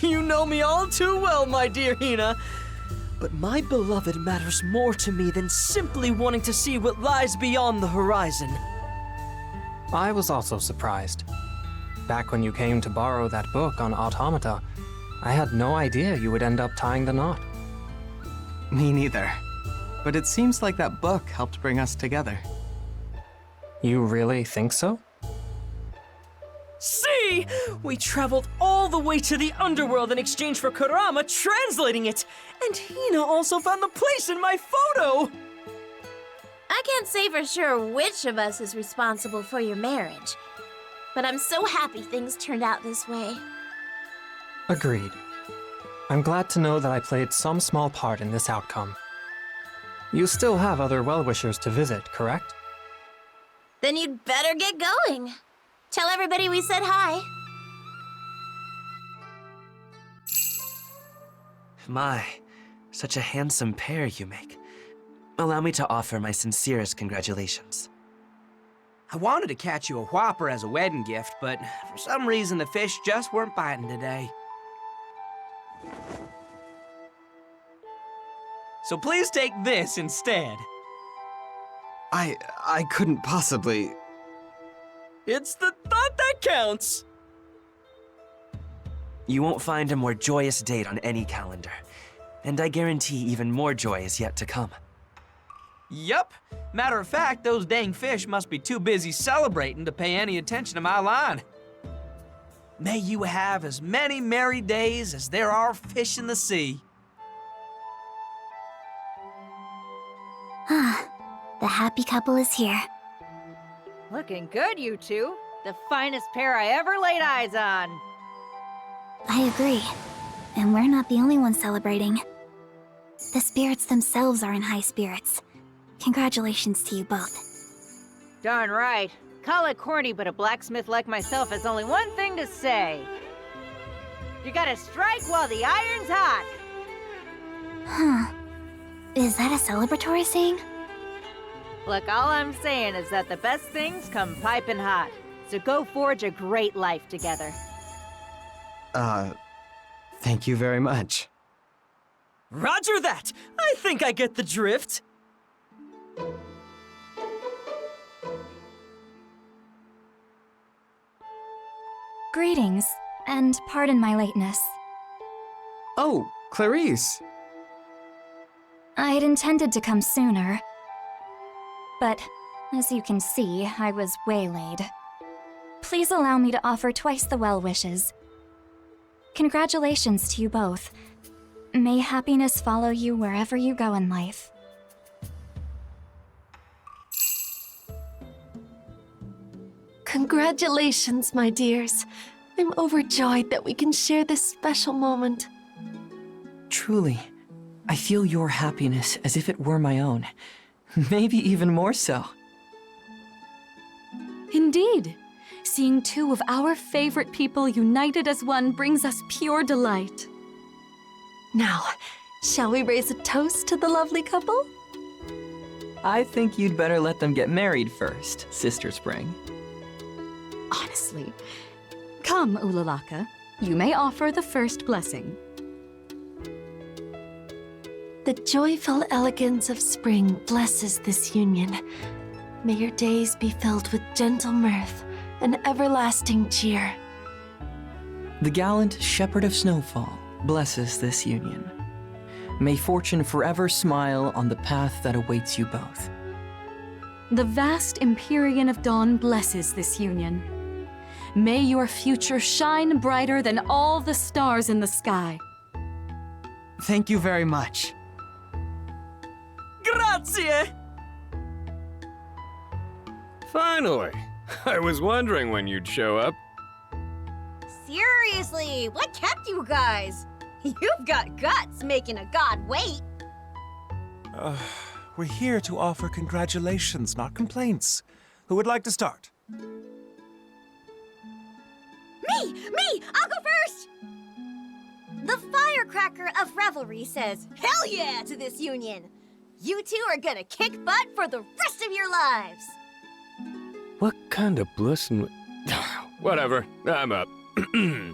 [SPEAKER 1] You know me all too well, my dear Hina. But my beloved matters more to me than simply wanting to see what lies beyond the horizon.
[SPEAKER 13] I was also surprised. Back when you came to borrow that book on automata, I had no idea you would end up tying the knot.
[SPEAKER 2] Me neither. But it seems like that book helped bring us together.
[SPEAKER 13] You really think so?
[SPEAKER 1] See? We traveled all the way to the underworld in exchange for Kurama translating it! And Hina also found the place in my photo!
[SPEAKER 12] I can't say for sure which of us is responsible for your marriage, but I'm so happy things turned out this way.
[SPEAKER 13] Agreed. I'm glad to know that I played some small part in this outcome. You still have other well-wishers to visit, correct?
[SPEAKER 12] Then you'd better get going. Tell everybody we said hi.
[SPEAKER 7] My, such a handsome pair you make. Allow me to offer my sincerest congratulations. I wanted to catch you a whopper as a wedding gift, but for some reason the fish just weren't biting today. So please take this instead.
[SPEAKER 2] I couldn't possibly...
[SPEAKER 1] It's the thought that counts!
[SPEAKER 7] You won't find a more joyous date on any calendar, and I guarantee even more joy is yet to come. Yup. Matter of fact, those dang fish must be too busy celebrating to pay any attention to my line. May you have as many merry days as there are fish in the sea.
[SPEAKER 9] The happy couple is here.
[SPEAKER 14] Looking good, you two. The finest pair I ever laid eyes on.
[SPEAKER 9] I agree. And we're not the only ones celebrating. The spirits themselves are in high spirits. Congratulations to you both.
[SPEAKER 14] Darn right. Call it corny, but a blacksmith like myself has only one thing to say. You gotta strike while the iron's hot.
[SPEAKER 9] Huh. Is that a celebratory saying?
[SPEAKER 14] Look, all I'm saying is that the best things come piping hot. So go forge a great life together.
[SPEAKER 2] Thank you very much.
[SPEAKER 1] Roger that! I think I get the drift.
[SPEAKER 3] Greetings, and pardon my lateness.
[SPEAKER 2] Oh, Clarice!
[SPEAKER 3] I'd intended to come sooner. But, as you can see, I was waylaid. Please allow me to offer twice the well wishes. Congratulations to you both. May happiness follow you wherever you go in life.
[SPEAKER 15] Congratulations, my dears. I'm overjoyed that we can share this special moment.
[SPEAKER 1] Truly, I feel your happiness as if it were my own. Maybe even more so.
[SPEAKER 15] Indeed. Seeing two of our favorite people united as one brings us pure delight. Now, shall we raise a toast to the lovely couple?
[SPEAKER 1] I think you'd better let them get married first, Sister Spring.
[SPEAKER 15] Honestly. Come, Ulalaka. You may offer the first blessing. The joyful elegance of spring blesses this union. May your days be filled with gentle mirth and everlasting cheer.
[SPEAKER 1] The gallant Shepherd of Snowfall blesses this union. May fortune forever smile on the path that awaits you both.
[SPEAKER 15] The vast Empyrean of Dawn blesses this union. May your future shine brighter than all the stars in the sky.
[SPEAKER 2] Thank you very much.
[SPEAKER 1] Grazie!
[SPEAKER 16] Finally! I was wondering when you'd show up.
[SPEAKER 17] Seriously, what kept you guys? You've got guts making a god wait.
[SPEAKER 6] We're here to offer congratulations, not complaints. Who would like to start?
[SPEAKER 17] Me! I'll go first! The firecracker of revelry says, hell yeah to this union! You two are gonna kick butt for the rest of your lives!
[SPEAKER 16] What kind of blessing? Whatever, I'm up. The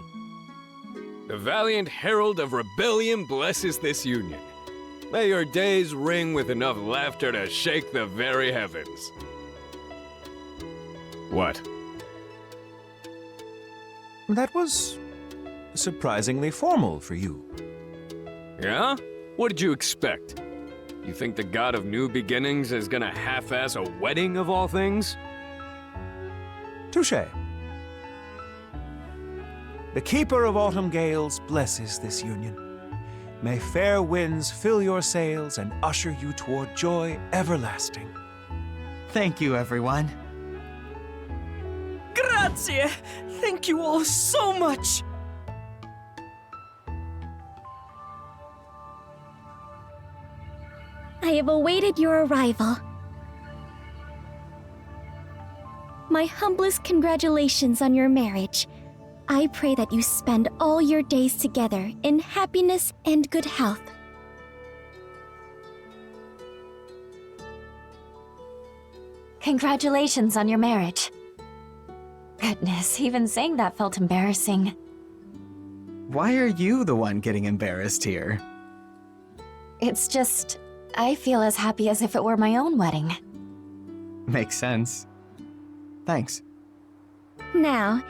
[SPEAKER 16] valiant herald of rebellion blesses this union. May your days ring with enough laughter to shake the very heavens. What?
[SPEAKER 6] That was surprisingly formal for you.
[SPEAKER 16] Yeah? What did you expect? You think the god of new beginnings is gonna half-ass a wedding of all things?
[SPEAKER 6] Touché. The Keeper of Autumn Gales blesses this union. May fair winds fill your sails and usher you toward joy everlasting.
[SPEAKER 2] Thank you, everyone.
[SPEAKER 1] Grazie! Thank you all so much!
[SPEAKER 9] I have awaited your arrival. My humblest congratulations on your marriage. I pray that you spend all your days together in happiness and good health.
[SPEAKER 3] Congratulations on your marriage. Goodness, even saying that felt embarrassing.
[SPEAKER 2] Why are you the one getting embarrassed here?
[SPEAKER 3] It's just, I feel as happy as if it were my own wedding.
[SPEAKER 2] Makes sense. Thanks.
[SPEAKER 9] Now,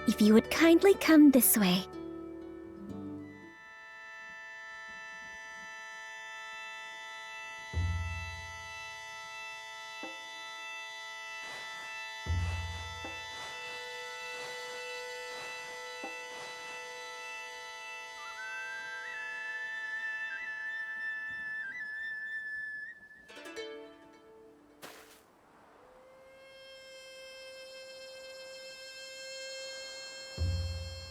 [SPEAKER 9] if you would kindly come this way.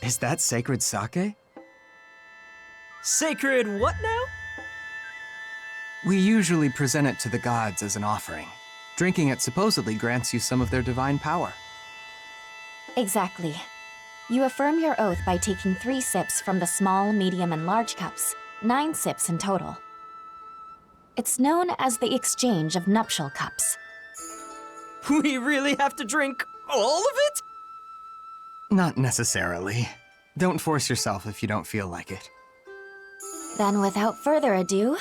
[SPEAKER 2] Is that sacred sake?
[SPEAKER 1] Sacred what now?
[SPEAKER 2] We usually present it to the gods as an offering. Drinking it supposedly grants you some of their divine power.
[SPEAKER 3] Exactly. You affirm your oath by taking 3 sips from the small, medium, and large cups, 9 sips in total. It's known as the exchange of nuptial cups.
[SPEAKER 1] We really have to drink all of it?
[SPEAKER 2] Not necessarily. Don't force yourself if you don't feel like it.
[SPEAKER 3] Then without further ado...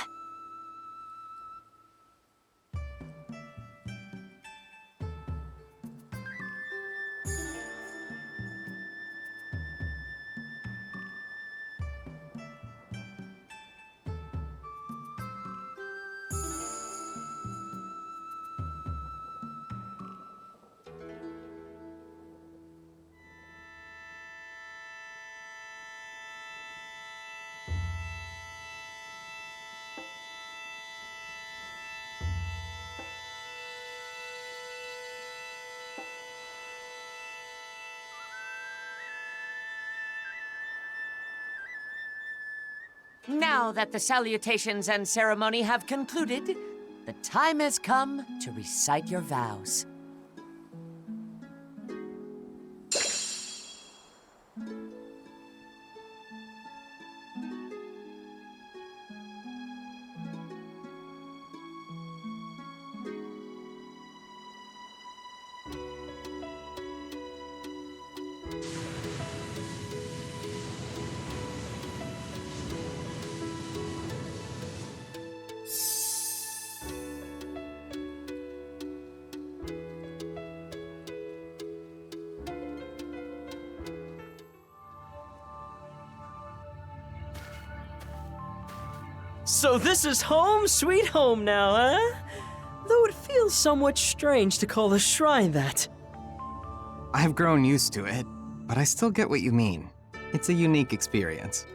[SPEAKER 4] Now that the salutations and ceremony have concluded, the time has come to recite your vows.
[SPEAKER 1] So this is home sweet home now, huh? Though it feels somewhat strange to call a shrine that.
[SPEAKER 2] I've grown used to it, but I still get what you mean. It's a unique experience.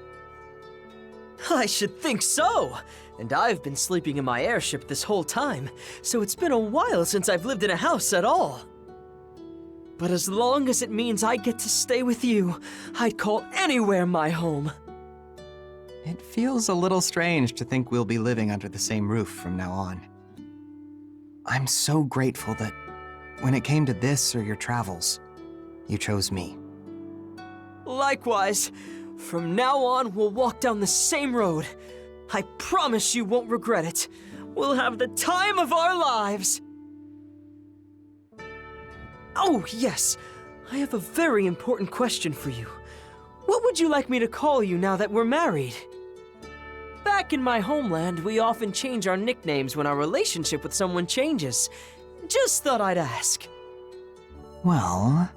[SPEAKER 1] I should think so! And I've been sleeping in my airship this whole time, so it's been a while since I've lived in a house at all. But as long as it means I get to stay with you, I'd call anywhere my home.
[SPEAKER 2] It feels a little strange to think we'll be living under the same roof from now on. I'm so grateful that when it came to this or your travels, you chose me.
[SPEAKER 1] Likewise, from now on we'll walk down the same road. I promise you won't regret it. We'll have the time of our lives. Oh, yes. I have a very important question for you. What would you like me to call you now that we're married? Back in my homeland, we often change our nicknames when our relationship with someone changes. Just thought I'd ask.
[SPEAKER 2] Well...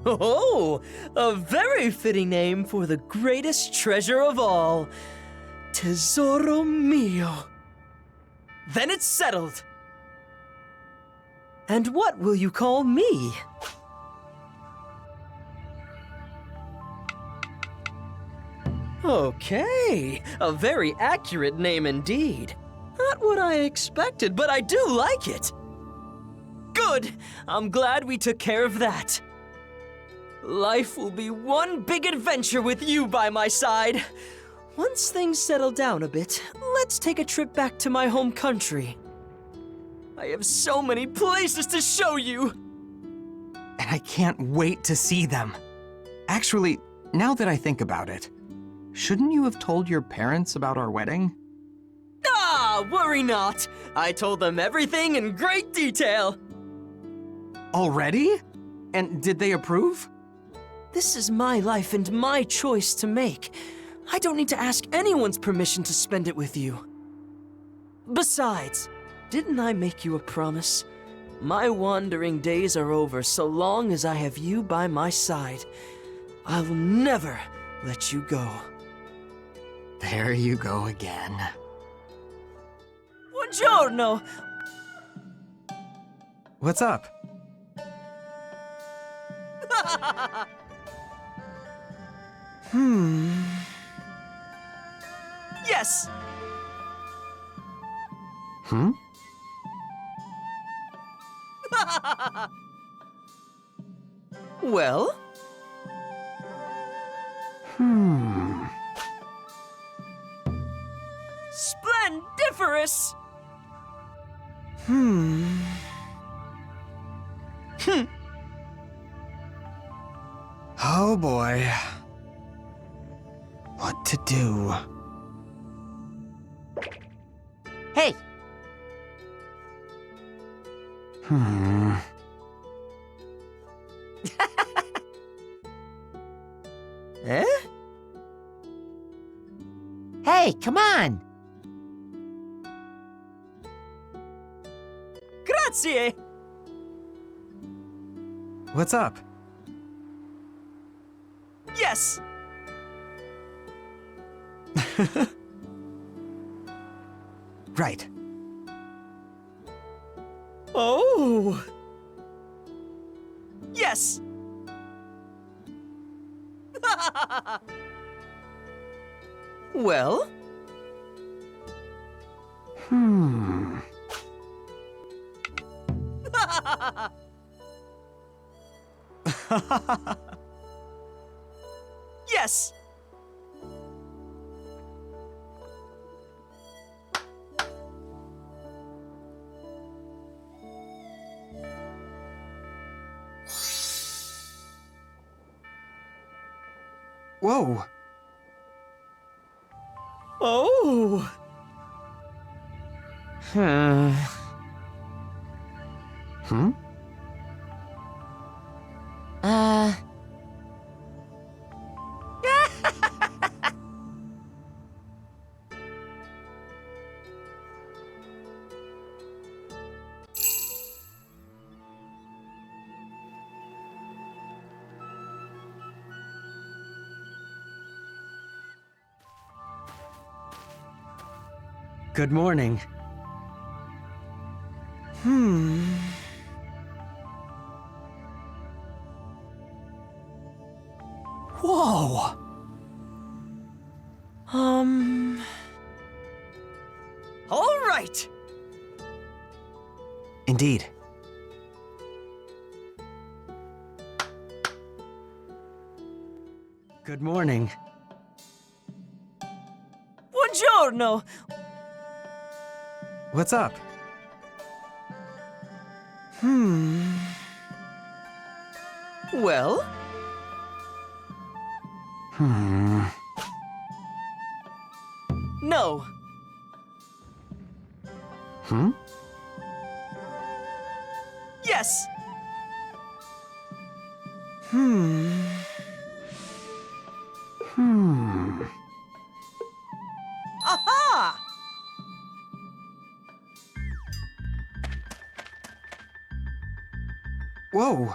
[SPEAKER 1] Oh, a very fitting name for the greatest treasure of all. Tesoro mio. Then it's settled. And what will you call me? Okay, a very accurate name indeed. Not what I expected, but I do like it. Good, I'm glad we took care of that. Life will be one big adventure with you by my side. Once things settle down a bit, let's take a trip back to my home country. I have so many places to show you!
[SPEAKER 2] And I can't wait to see them. Actually, now that I think about it, shouldn't you have told your parents about our wedding?
[SPEAKER 1] Ah, worry not! I told them everything in great detail!
[SPEAKER 2] Already? And did they approve?
[SPEAKER 1] This is my life and my choice to make. I don't need to ask anyone's permission to spend it with you. Besides, didn't I make you a promise? My wandering days are over so long as I have you by my side. I'll never let you go.
[SPEAKER 2] There you go again.
[SPEAKER 1] Buongiorno!
[SPEAKER 2] What's up?
[SPEAKER 1] Yes!
[SPEAKER 2] Hmm?
[SPEAKER 1] Well? Splendiferous!
[SPEAKER 2] Oh boy. What to do?
[SPEAKER 4] Hey!
[SPEAKER 1] Eh?
[SPEAKER 4] Hey, come on!
[SPEAKER 1] Grazie!
[SPEAKER 2] What's up?
[SPEAKER 1] Yes!
[SPEAKER 2] Right.
[SPEAKER 1] Oh! Yes! Well? Yes!
[SPEAKER 2] Whoa!
[SPEAKER 1] Oh!
[SPEAKER 2] Hmm? Good morning.
[SPEAKER 1] Whoa! All right!
[SPEAKER 2] Indeed. Good morning.
[SPEAKER 1] Buongiorno!
[SPEAKER 2] What's up?
[SPEAKER 1] Well? No.
[SPEAKER 2] Hmm?
[SPEAKER 1] Yes! Aha!
[SPEAKER 2] Whoa!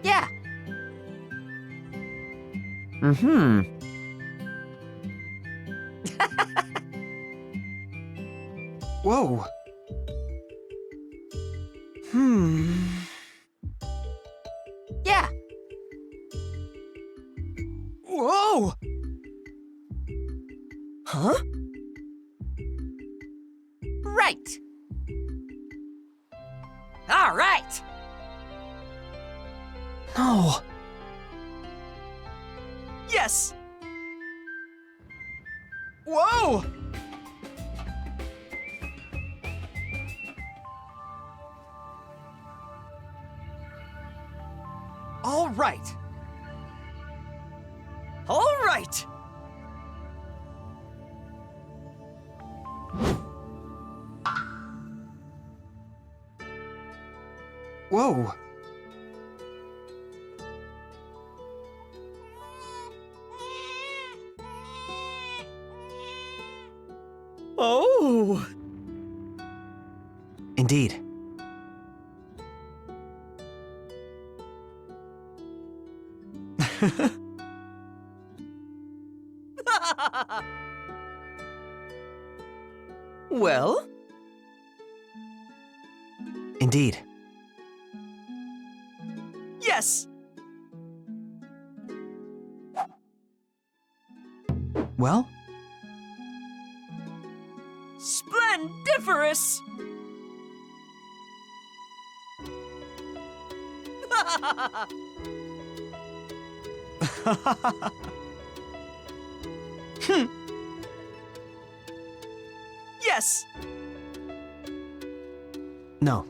[SPEAKER 4] Yeah.
[SPEAKER 2] Whoa!
[SPEAKER 4] Yeah.
[SPEAKER 1] Whoa! Huh?
[SPEAKER 4] Right. All right.
[SPEAKER 1] No. Yes! Whoa! All right. All right.
[SPEAKER 2] Whoa!
[SPEAKER 1] Oh!
[SPEAKER 2] Indeed.
[SPEAKER 1] Well?
[SPEAKER 2] Indeed.
[SPEAKER 1] Yes!
[SPEAKER 2] Well?
[SPEAKER 1] Splendiferous! Yes!
[SPEAKER 2] No.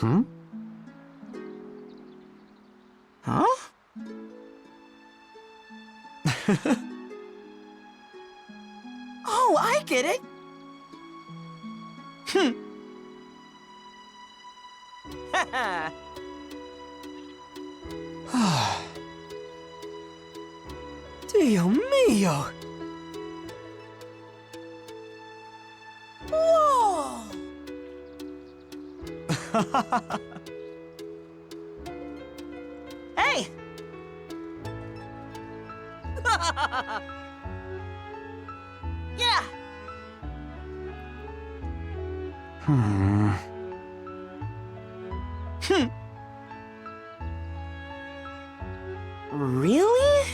[SPEAKER 2] Hmm?
[SPEAKER 1] Huh? Oh, I get it! Haha! Dio mio! Whoa! Hey! Yeah! Really?